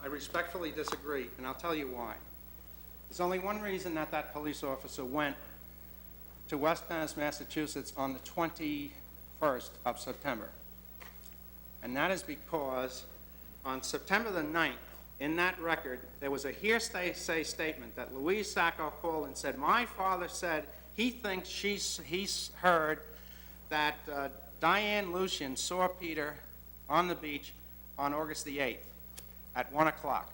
[SPEAKER 10] I respectfully disagree, and I'll tell you why. There's only one reason that police officer went to West Penn, Massachusetts on the 21st of September. And that is because on September the 9th, in that record, there was a hearsay statement that Louise Sacco called and said, my father said he thinks he's heard that Diane Lucian saw Peter on the beach on August the 8th at 1 o'clock.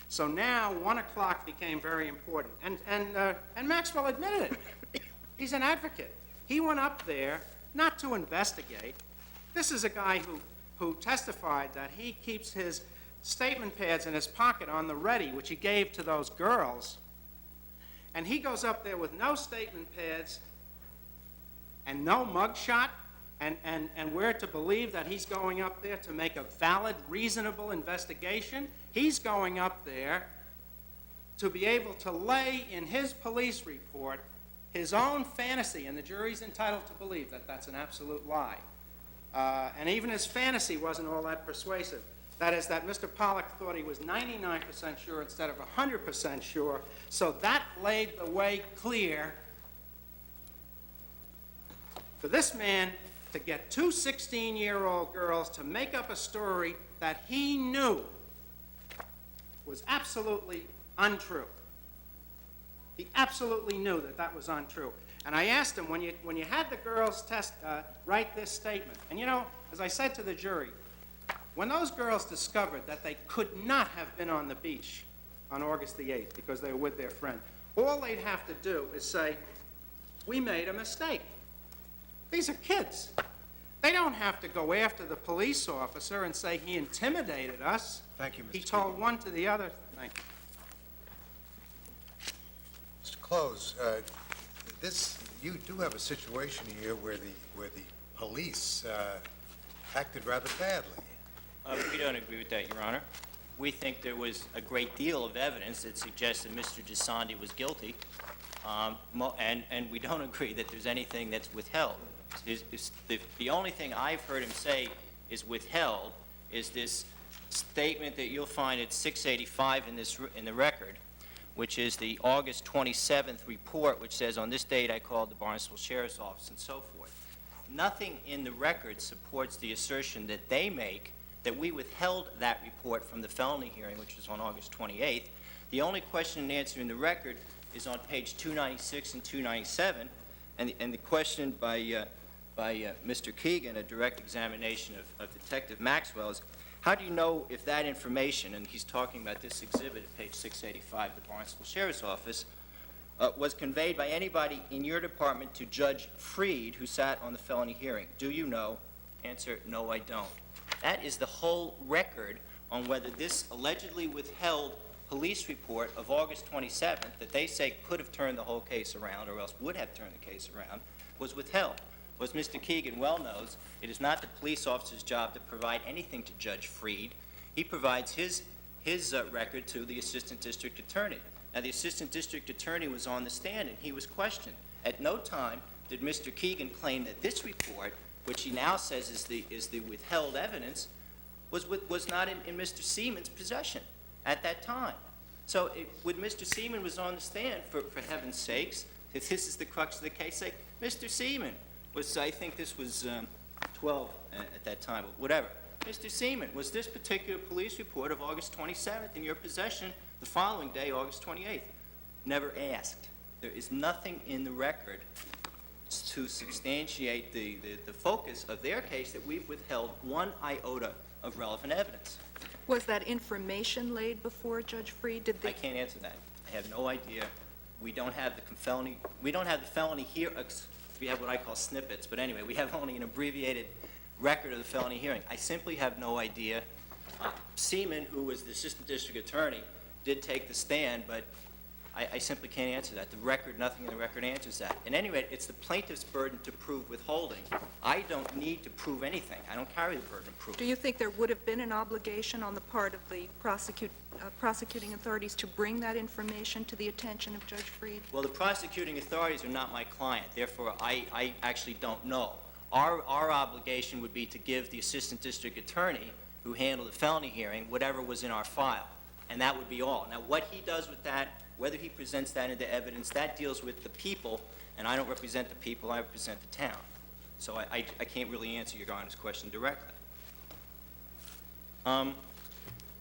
[SPEAKER 10] So now 1 o'clock became very important. And Maxwell admitted it. He's an advocate. He went up there not to investigate. This is a guy who testified that he keeps his statement pads in his pocket on the ready, which he gave to those girls. And he goes up there with no statement pads and no mugshot, and we're to believe that he's going up there to make a valid, reasonable investigation. He's going up there to be able to lay in his police report his own fantasy, and the jury's entitled to believe that that's an absolute lie. And even his fantasy wasn't all that persuasive. That is, that Mr. Pollack thought he was 99% sure instead of 100% sure, so that laid the way clear for this man to get two 16-year-old girls to make up a story that he knew was absolutely untrue. He absolutely knew that that was untrue. And I asked him, when you had the girls write this statement, and you know, as I said to the jury, when those girls discovered that they could not have been on the beach on August the 8th because they were with their friend, all they'd have to do is say, we made a mistake. These are kids. They don't have to go after the police officer and say he intimidated us.
[SPEAKER 2] Thank you, Mr.
[SPEAKER 10] He told
[SPEAKER 2] Keegan.
[SPEAKER 10] one to the other. Thank you.
[SPEAKER 2] Mr. Close, you do have a situation here where the police acted rather badly.
[SPEAKER 11] We don't agree with that, Your Honor. We think there was a great deal of evidence that suggests that Mr. Gisandi was guilty, and we don't agree that there's anything that's withheld. The only thing I've heard him say is withheld is this statement that you'll find at 685 in the record, which is the August 27th report, which says, on this date I called the Barnstable Sheriff's Office, and so forth. Nothing in the record supports the assertion that they make that we withheld that report from the felony hearing, which was on August 28th. The only question and answer in the record is on page 296 and 297, and the question by Mr. Keegan, a direct examination of Detective Maxwell, is, how do you know if that information, and he's talking about this exhibit at page 685, the Barnstable Sheriff's Office, was conveyed by anybody in your department to Judge Freed, who sat on the felony hearing? Do you know? Answer, no, I don't. That is the whole record on whether this allegedly withheld police report of August 27th, that they say could have turned the whole case around, or else would have turned the case around, was withheld. As Mr. Keegan well knows, it is not the police officer's job to provide anything to Judge Freed. He provides his record to the Assistant District Attorney. Now, the Assistant District Attorney was on the stand, and he was questioned. At no time did Mr. Keegan claim that this report, which he now says is the withheld evidence, was not in Mr. Seaman's possession at that time. So when Mr. Seaman was on the stand, for heaven's sakes, if this is the crux of the case, say, Mr. Seaman was, I think this was 12 at that time, but whatever. Mr. Seaman, was this particular police report of August 27th in your possession the following day, August 28th? Never asked. There is nothing in the record to substantiate the focus of their case that we've withheld one iota of relevant evidence.
[SPEAKER 4] Was that information laid before Judge Freed? Did
[SPEAKER 11] I can't answer that. I have no idea. We don't have the felony. We don't have the felony here. We have what I call snippets, but anyway, we have only an abbreviated record of the felony hearing. I simply have no idea. Seaman, who was the Assistant District Attorney, did take the stand, but I simply can't answer that. The record, nothing in the record answers that. At any rate, it's the plaintiff's burden to prove withholding. I don't need to prove anything. I don't carry the burden of proof.
[SPEAKER 4] Do you think there would have been an obligation on the part of the prosecuting authorities to bring that information to the attention of Judge Freed?
[SPEAKER 11] Well, the prosecuting authorities are not my client. Therefore, I actually don't know. Our obligation would be to give the Assistant District Attorney, who handled the felony hearing, whatever was in our file. And that would be all. Now, what he does with that, whether he presents that into evidence, that deals with the people, and I don't represent the people, I represent the town. So I can't really answer your Honor's question directly.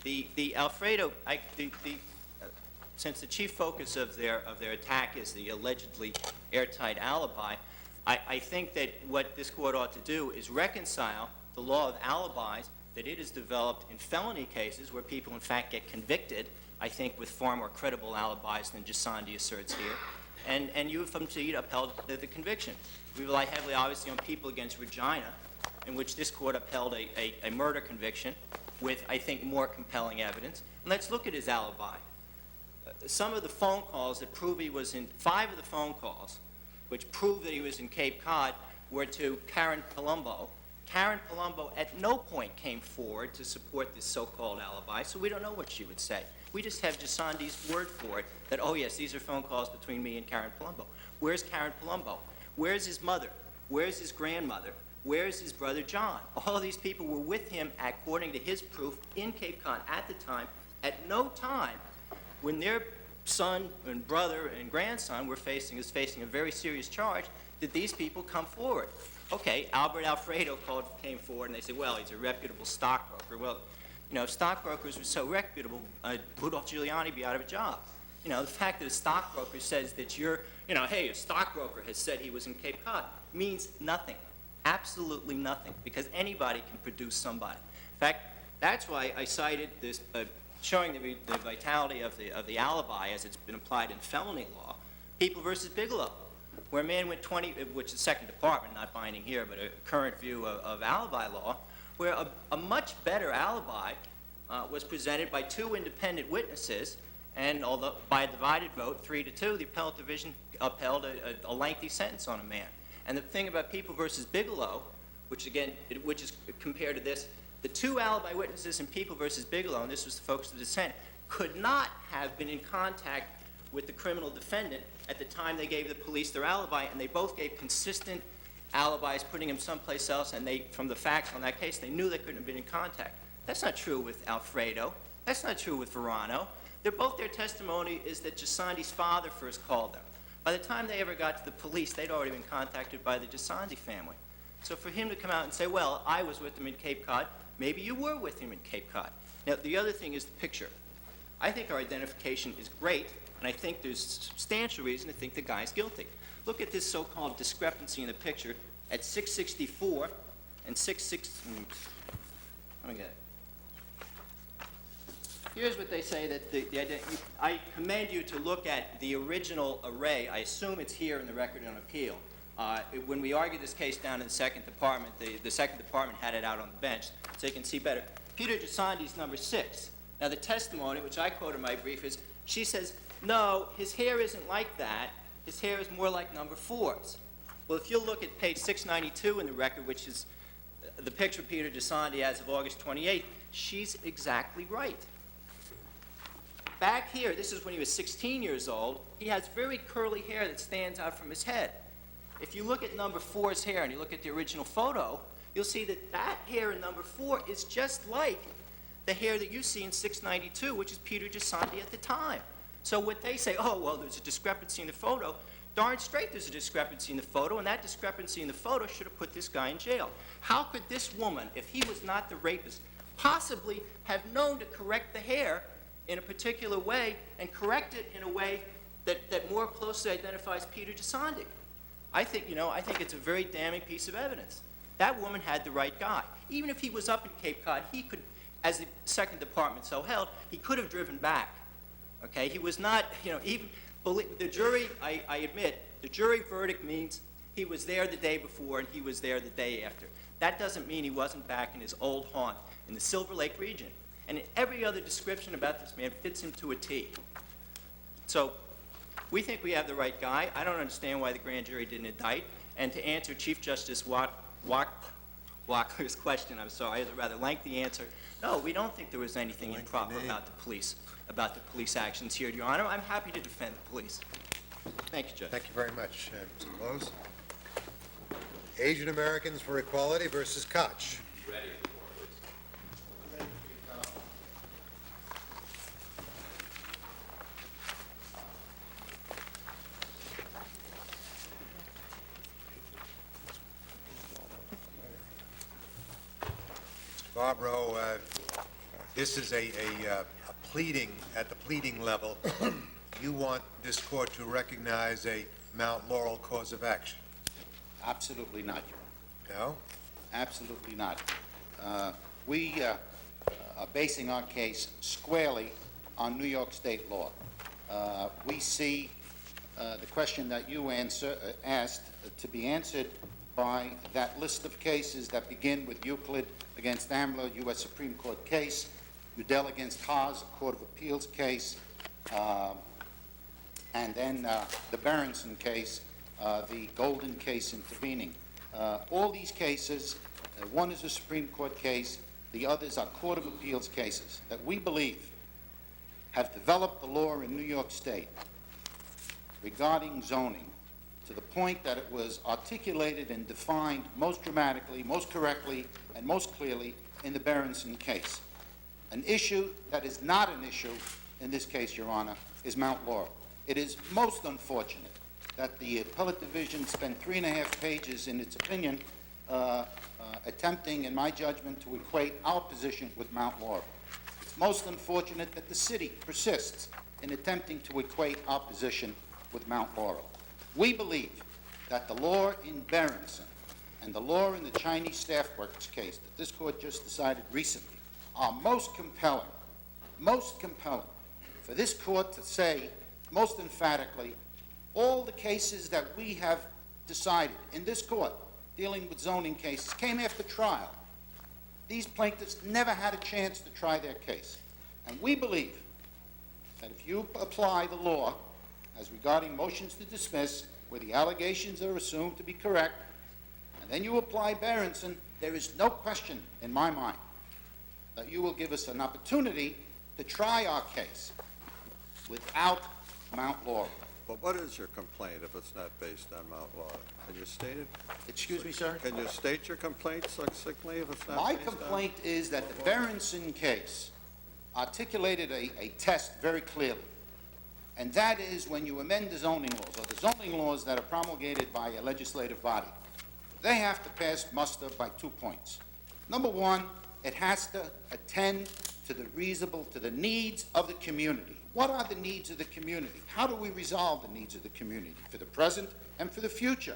[SPEAKER 11] The Alfredo, since the chief focus of their attack is the allegedly airtight alibi, I think that what this court ought to do is reconcile the law of alibis that it has developed in felony cases where people in fact get convicted, I think with far more credible alibis than Gisandi asserts here, and you have indeed upheld the conviction. We rely heavily obviously on People against Regina, in which this court upheld a murder conviction with, I think, more compelling evidence. And let's look at his alibi. Some of the phone calls that prove he was in, 5 of the phone calls, which prove that he was in Cape Cod, were to Karen Palumbo. Karen Palumbo at no point came forward to support this so-called alibi, so we don't know what she would say. We just have Gisandi's word for it, that, oh yes, these are phone calls between me and Karen Palumbo. Where's Karen Palumbo? Where's his mother? Where's his grandmother? Where's his brother John? All of these people were with him, according to his proof, in Cape Cod at the time. At no time, when their son and brother and grandson is facing a very serious charge, did these people come forward. Okay, Albert Alfredo came forward, and they said, well, he's a reputable stockbroker. Well, if stockbrokers were so reputable, Rudolph Giuliani be out of a job. The fact that a stockbroker says that hey, a stockbroker has said he was in Cape Cod means nothing, absolutely nothing, because anybody can produce somebody. In fact, that's why I cited this, showing the vitality of the alibi as it's been applied in felony law, People versus Bigelow, where a man went 20, which is the Second Department, not binding here, but a current view of alibi law, where a much better alibi was presented by two independent witnesses, and although by a divided vote, 3-2, the appellate division upheld a lengthy sentence on a man. And the thing about People versus Bigelow, which is compared to this, the two alibi witnesses in People versus Bigelow, and this was the focus of the dissent, could not have been in contact with the criminal defendant at the time they gave the police their alibi, and they both gave consistent alibis, putting him someplace else, and from the facts on that case, they knew they couldn't have been in contact. That's not true with Alfredo. That's not true with Verano. Their testimony is that Gisandi's father first called them. By the time they ever got to the police, they'd already been contacted by the Gisandi family. So for him to come out and say, well, I was with him in Cape Cod, maybe you were with him in Cape Cod. Now, the other thing is the picture. I think our identification is great, and I think there's substantial reason to think the guy's guilty. Look at this so-called discrepancy in the picture at 664 and 66. Let me get it. Here's what they say that I commend you to look at the original array. I assume it's here in the record on appeal. When we argued this case down in the Second Department, the Second Department had it out on the bench so you can see better. Peter Gisandi's number 6. Now the testimony, which I quote in my brief, is she says, no, his hair isn't like that. His hair is more like number 4's. Well, if you look at page 692 in the record, which is the picture of Peter Gisandi as of August 28th, she's exactly right. Back here, this is when he was 16 years old, he has very curly hair that stands out from his head. If you look at number 4's hair and you look at the original photo, you'll see that that hair in number 4 is just like the hair that you see in 692, which is Peter Gisandi at the time. So what they say, oh, well, there's a discrepancy in the photo, darn straight there's a discrepancy in the photo, and that discrepancy in the photo should have put this guy in jail. How could this woman, if he was not the rapist, possibly have known to correct the hair in a particular way and correct it in a way that more closely identifies Peter Gisandi? I think it's a very damning piece of evidence. That woman had the right guy. Even if he was up in Cape Cod, he could, as the Second Department so held, he could have driven back. Okay, he was not, even the jury, I admit, the jury verdict means he was there the day before and he was there the day after. That doesn't mean he wasn't back in his old haunt in the Silver Lake region. And every other description about this man fits him to a T. So we think we have the right guy. I don't understand why the grand jury didn't indict. And to answer Chief Justice Walker's question, I'm sorry, it's a rather lengthy answer. No, we don't think there was anything improper about the police actions here, Your Honor. I'm happy to defend the police. Thank you, Judge.
[SPEAKER 2] Thank you very much, Mr. Close. Asian Americans for Equality versus Koch.
[SPEAKER 1] Ready.
[SPEAKER 2] Barbaro, this is a pleading, at the pleading level. You want this court to recognize a Mount Laurel cause of action?
[SPEAKER 12] Absolutely not, Your Honor.
[SPEAKER 2] No?
[SPEAKER 12] Absolutely not. We are basing our case squarely on New York state law. We see the question that you asked to be answered by that list of cases that begin with Euclid against Amler, U.S. Supreme Court case, Udell against Haas, Court of Appeals case, and then the Berenson case, the Golden case intervening. All these cases, one is a Supreme Court case, the others are Court of Appeals cases that we believe have developed the law in New York State regarding zoning to the point that it was articulated and defined most dramatically, most correctly, and most clearly in the Berenson case. An issue that is not an issue in this case, Your Honor, is Mount Laurel. It is most unfortunate that the appellate division spent 3.5 pages in its opinion attempting, in my judgment, to equate our position with Mount Laurel. most unfortunate that the city persists in attempting to equate our position with Mount Laurel. We believe that the law in Berenson and the law in the Chinese staff workers case that this court just decided recently are most compelling for this court to say most emphatically, all the cases that we have decided in this court dealing with zoning cases came after trial. These plaintiffs never had a chance to try their case. And we believe that if you apply the law as regarding motions to dismiss, where the allegations are assumed to be correct, and then you apply Berenson, there is no question in my mind that you will give us an opportunity to try our case without Mount Laurel.
[SPEAKER 5] But what is your complaint if it's not based on Mount Laurel? Can you state it?
[SPEAKER 12] Excuse me, sir?
[SPEAKER 5] Can you state your complaint succinctly if it's not
[SPEAKER 12] My
[SPEAKER 5] based on?
[SPEAKER 12] complaint is that the Berenson case articulated a test very clearly, and that is when you amend the zoning laws, or the zoning laws that are promulgated by a legislative body, they have to pass muster by 2 points. Number one, it has to attend to the needs of the community. What are the needs of the community? How do we resolve the needs of the community for the present and for the future?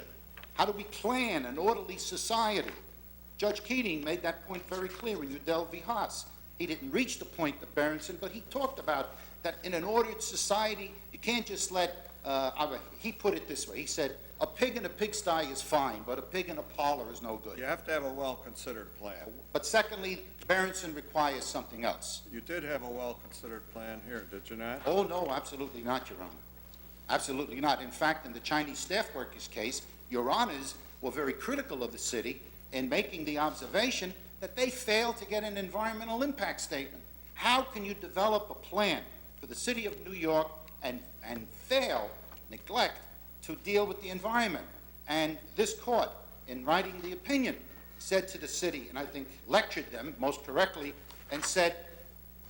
[SPEAKER 12] How do we plan an orderly society? Judge Keating made that point very clear in Udell v. Haas. He didn't reach the point of Berenson, but he talked about that in an ordered society, you can't just let, he put it this way, he said, a pig in a pigsty is fine, but a pig in a parlor is no good.
[SPEAKER 5] You have to have a well-considered plan.
[SPEAKER 12] But secondly, Berenson requires something else.
[SPEAKER 5] You did have a well-considered plan here, did you not?
[SPEAKER 12] Oh, no, absolutely not, Your Honor. Absolutely not. In fact, in the Chinese staff workers case, Your Honors were very critical of the city in making the observation that they failed to get an environmental impact statement. How can you develop a plan for the city of New York and neglect to deal with the environment? And this court, in writing the opinion, said to the city, and I think lectured them most correctly, and said,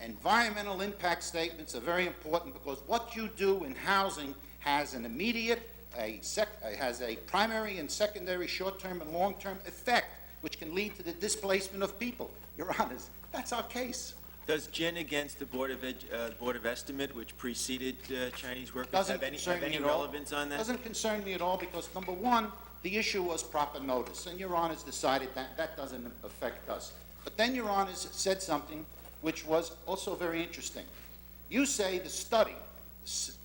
[SPEAKER 12] environmental impact statements are very important because what you do in housing has an immediate, has a primary and secondary short-term and long-term effect, which can lead to the displacement of people. Your Honors, that's our case.
[SPEAKER 6] Does Gin against the Board of Estimate, which preceded Chinese workers, have any relevance on that?
[SPEAKER 12] Doesn't concern me at all because, number one, the issue was proper notice, and Your Honors decided that that doesn't affect us. But then Your Honors said something which was also very interesting. You say the study,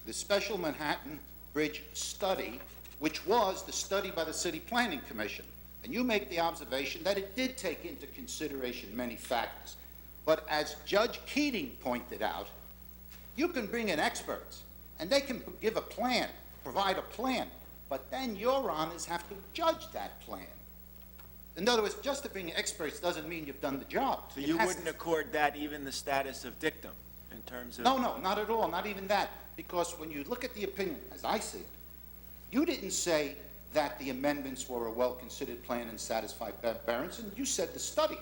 [SPEAKER 12] the Special Manhattan Bridge study, which was the study by the City Planning Commission, and you make the observation that it did take into consideration many factors. But as Judge Keating pointed out, you can bring in experts, and they can give a plan, provide a plan, but then Your Honors have to judge that plan. In other words, just to bring experts doesn't mean you've done the job.
[SPEAKER 6] So you wouldn't accord that even the status of dictum in terms of...
[SPEAKER 12] No, not at all, not even that. Because when you look at the opinion, as I see it, you didn't say that the amendments were a well-considered plan and satisfied Berenson. You said the study.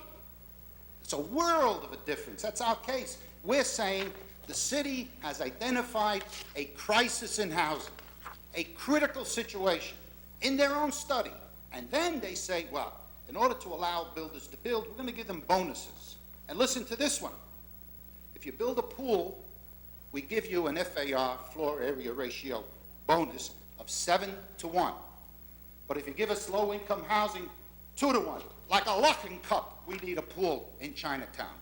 [SPEAKER 12] It's a world of a difference. That's our case. We're saying the city has identified a crisis in housing, a critical situation in their own study. And then they say, well, in order to allow builders to build, we're going to give them bonuses. And listen to this one. If you build a pool, we give you an FAR, floor area ratio, bonus of 7 to 1. But if you give us low-income housing, 2 to 1. Like a locking cup, we need a pool in Chinatown.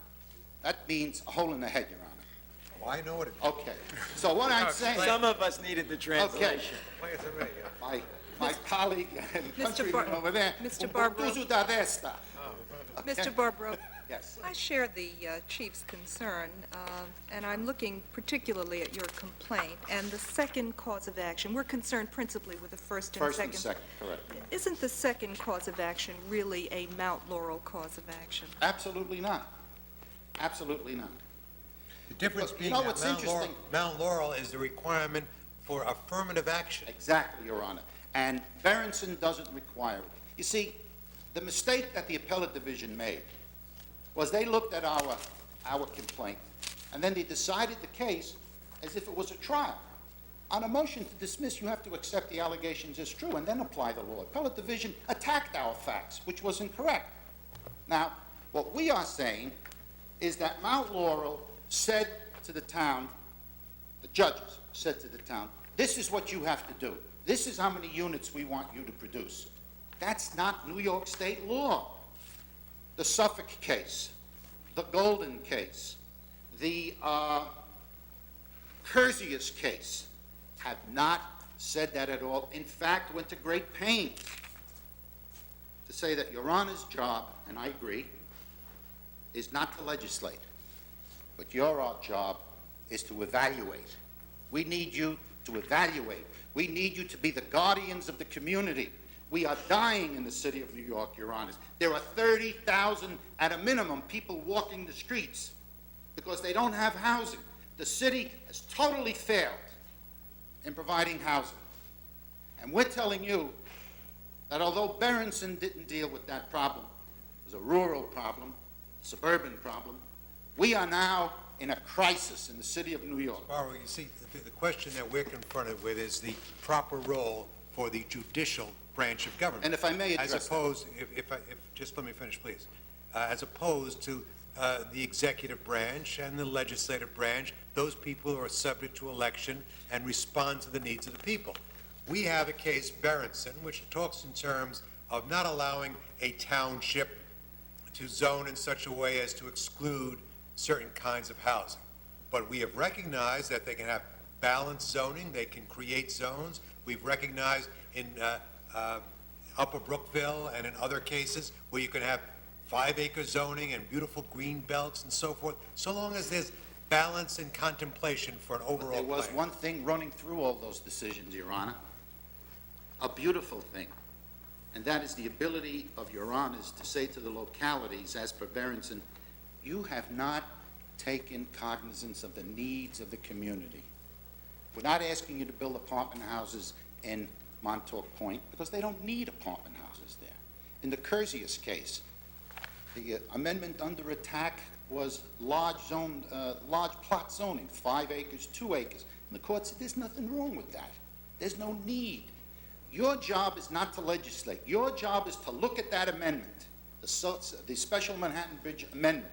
[SPEAKER 12] That means a hole in the head, Your Honor.
[SPEAKER 2] Oh, I know what it means.
[SPEAKER 12] Okay. So what I'm saying...
[SPEAKER 6] Some of us needed the translation.
[SPEAKER 12] My colleague and
[SPEAKER 4] Mr.
[SPEAKER 12] countryman over there...
[SPEAKER 4] Mr. Barbaro.
[SPEAKER 12] Okay.
[SPEAKER 4] Mr. Barbaro,
[SPEAKER 12] Yes.
[SPEAKER 4] I share the Chief's concern, and I'm looking particularly at your complaint and the second cause of action. We're concerned principally with the first and second.
[SPEAKER 12] First and second, correct.
[SPEAKER 4] Isn't the second cause of action really a Mount Laurel cause of action?
[SPEAKER 12] Absolutely not. Absolutely not.
[SPEAKER 2] The difference
[SPEAKER 12] But,
[SPEAKER 2] being
[SPEAKER 12] you know,
[SPEAKER 2] that
[SPEAKER 12] what's interesting-
[SPEAKER 2] Mount Laurel is the requirement for affirmative action.
[SPEAKER 12] Exactly, Your Honor. And Berenson doesn't require it. You see, the mistake that the appellate division made was they looked at our complaint, and then they decided the case as if it was a trial. On a motion to dismiss, you have to accept the allegations as true and then apply the law. Appellate division attacked our facts, which was incorrect. Now, what we are saying is that Mount Laurel said to the town, the judges said to the town, this is what you have to do. This is how many units we want you to produce. That's not New York State law. The Suffolk case, the Golden case, the Curzius case have not said that at all. In fact, went to great pains to say that Your Honor's job, and I agree, is not to legislate, but your job is to evaluate. We need you to evaluate. We need you to be the guardians of the community. We are dying in the city of New York, Your Honors. There are 30,000, at a minimum, people walking the streets because they don't have housing. The city has totally failed in providing housing. And we're telling you that although Berenson didn't deal with that problem, it was a rural problem, a suburban problem, we are now in a crisis in the city of New York.
[SPEAKER 2] Barrow, you see, the question that we're confronted with is the proper role for the judicial branch of government.
[SPEAKER 12] And if I may address
[SPEAKER 2] As opposed, just let me finish, please. As opposed to the executive branch and the legislative branch, those people who are subject to election and respond to the needs of the people. We have a case, Berenson, which talks in terms of not allowing a township to zone in such a way as to exclude certain kinds of housing. But we have recognized that they can have balanced zoning, they can create zones. We've recognized in Upper Brookville and in other cases where you can have 5-acre zoning and beautiful green belts and so forth, so long as there's balance and contemplation for an overall
[SPEAKER 12] There was
[SPEAKER 2] plan.
[SPEAKER 12] one thing running through all those decisions, Your Honor, a beautiful thing, and that is the ability of Your Honors to say to the localities, as per Berenson, you have not taken cognizance of the needs of the community. We're not asking you to build apartment houses in Montauk Point because they don't need apartment houses there. In the Curzius case, the amendment under attack was large plot zoning, 5 acres, 2 acres. And the court said there's nothing wrong with that. There's no need. Your job is not to legislate. Your job is to look at that amendment, the Special Manhattan Bridge Amendment,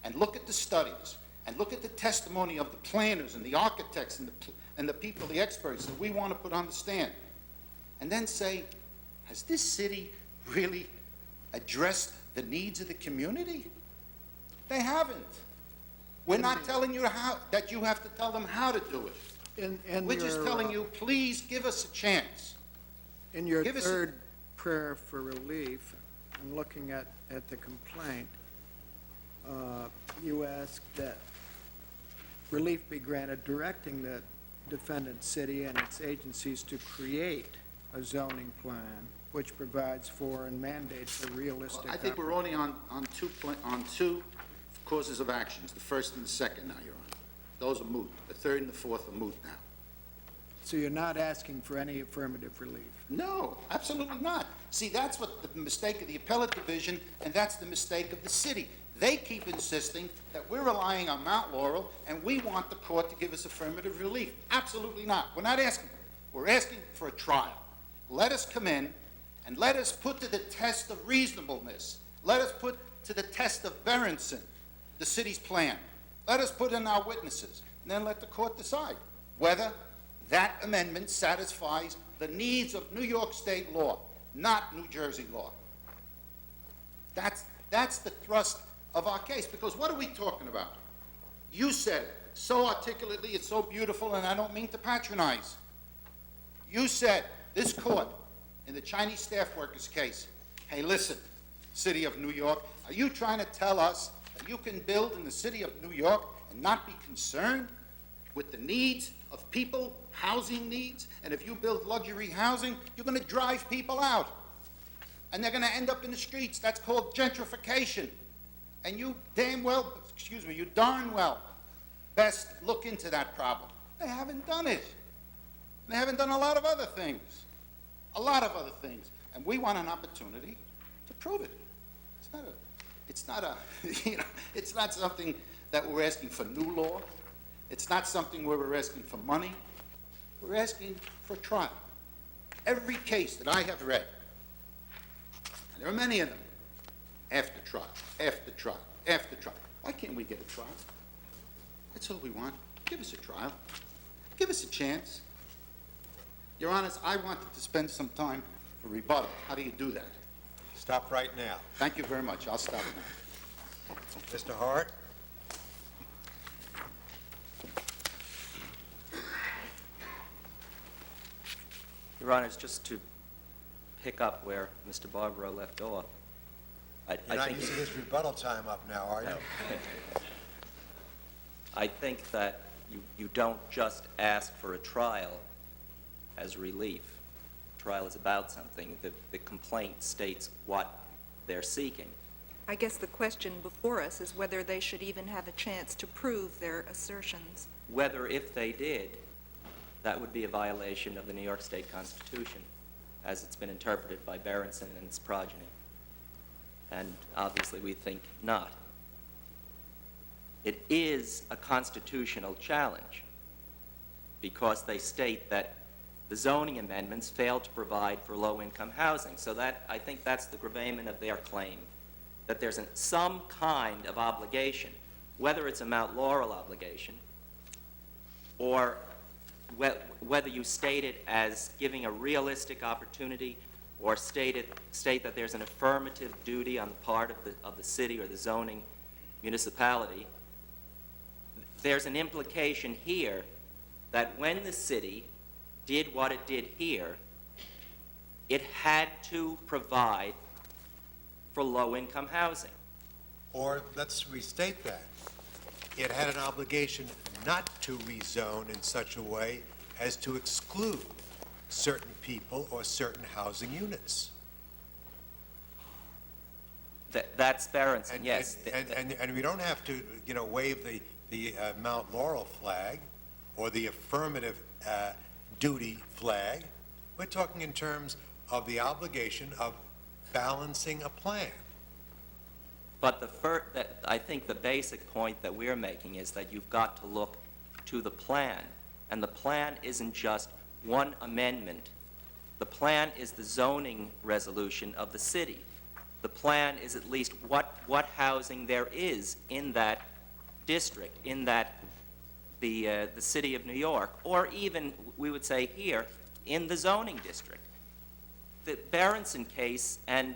[SPEAKER 12] and look at the studies, and look at the testimony of the planners and the architects and the people, the experts that we want to put on the stand, and then say, has this city really addressed the needs of the community? They haven't. We're not telling you that you have to tell them how to do it. We're just telling you, please give us a chance.
[SPEAKER 8] In your
[SPEAKER 12] Give us
[SPEAKER 8] third prayer for relief, I'm looking at the complaint, you ask that relief be granted directing the defendant city and its agencies to create a zoning plan which provides for and mandates a realistic.
[SPEAKER 12] I think we're only on two causes of actions, the first and the second now, Your Honor. Those are moot. The third and the fourth are moot now.
[SPEAKER 8] So you're not asking for any affirmative relief?
[SPEAKER 12] No, absolutely not. See, that's what the mistake of the appellate division, and that's the mistake of the city. They keep insisting that we're relying on Mount Laurel, and we want the court to give us affirmative relief. Absolutely not. We're not asking for it. We're asking for a trial. Let us come in, and let us put to the test of reasonableness. Let us put to the test of Berenson the city's plan. Let us put in our witnesses, and then let the court decide whether that amendment satisfies the needs of New York State law, not New Jersey law. That's the thrust of our case, because what are we talking about? You said it so articulately, it's so beautiful, and I don't mean to patronize. You said, this court, in the Chinese staff workers case, hey, listen, city of New York, are you trying to tell us that you can build in the city of New York and not be concerned with the needs of people, housing needs? And if you build luxury housing, you're going to drive people out. And they're going to end up in the streets. That's called gentrification. And you darn well best look into that problem. They haven't done it. They haven't done a lot of other things. And we want an opportunity to prove it. It's not something that we're asking for new law. It's not something where we're asking for money. We're asking for trial. Every case that I have read, and there are many of them, after trial, after trial, after trial. Why can't we get a trial? That's all we want. Give us a trial. Give us a chance. Your Honors, I wanted to spend some time for rebuttal. How do you do that?
[SPEAKER 2] Stop right now.
[SPEAKER 12] Thank you very much. I'll stop now.
[SPEAKER 2] Mr. Hart?
[SPEAKER 13] Your Honors, just to pick up where Mr. Barbaro left off, I
[SPEAKER 2] You're not
[SPEAKER 13] think...
[SPEAKER 2] using this rebuttal time up now, are you?
[SPEAKER 13] No. I think that you don't just ask for a trial as relief. Trial is about something. The complaint states what they're seeking.
[SPEAKER 4] I guess the question before us is whether they should even have a chance to prove their assertions.
[SPEAKER 13] Whether, if they did, that would be a violation of the New York State Constitution, as it's been interpreted by Berenson and its progeny. And obviously, we think not. It is a constitutional challenge because they state that the zoning amendments fail to provide for low-income housing. So that, I think that's the gravamen of their claim, that there's some kind of obligation, whether it's a Mount Laurel obligation or whether you state it as giving a realistic opportunity or state that there's an affirmative duty on the part of the city or the zoning municipality. There's an implication here that when the city did what it did here, it had to provide for low-income housing.
[SPEAKER 2] Or let's restate that. It had an obligation not to rezone in such a way as to exclude certain people or certain housing units.
[SPEAKER 13] That's Berenson, yes.
[SPEAKER 2] And we don't have to, wave the Mount Laurel flag or the affirmative duty flag. We're talking in terms of the obligation of balancing a plan.
[SPEAKER 13] But I think the basic point that we're making is that you've got to look to the plan. And the plan isn't just one amendment. The plan is the zoning resolution of the city. The plan is at least what housing there is in that district, in the city of New York, or even, we would say here, in the zoning district. The Berenson case and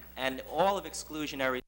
[SPEAKER 13] all of exclusionary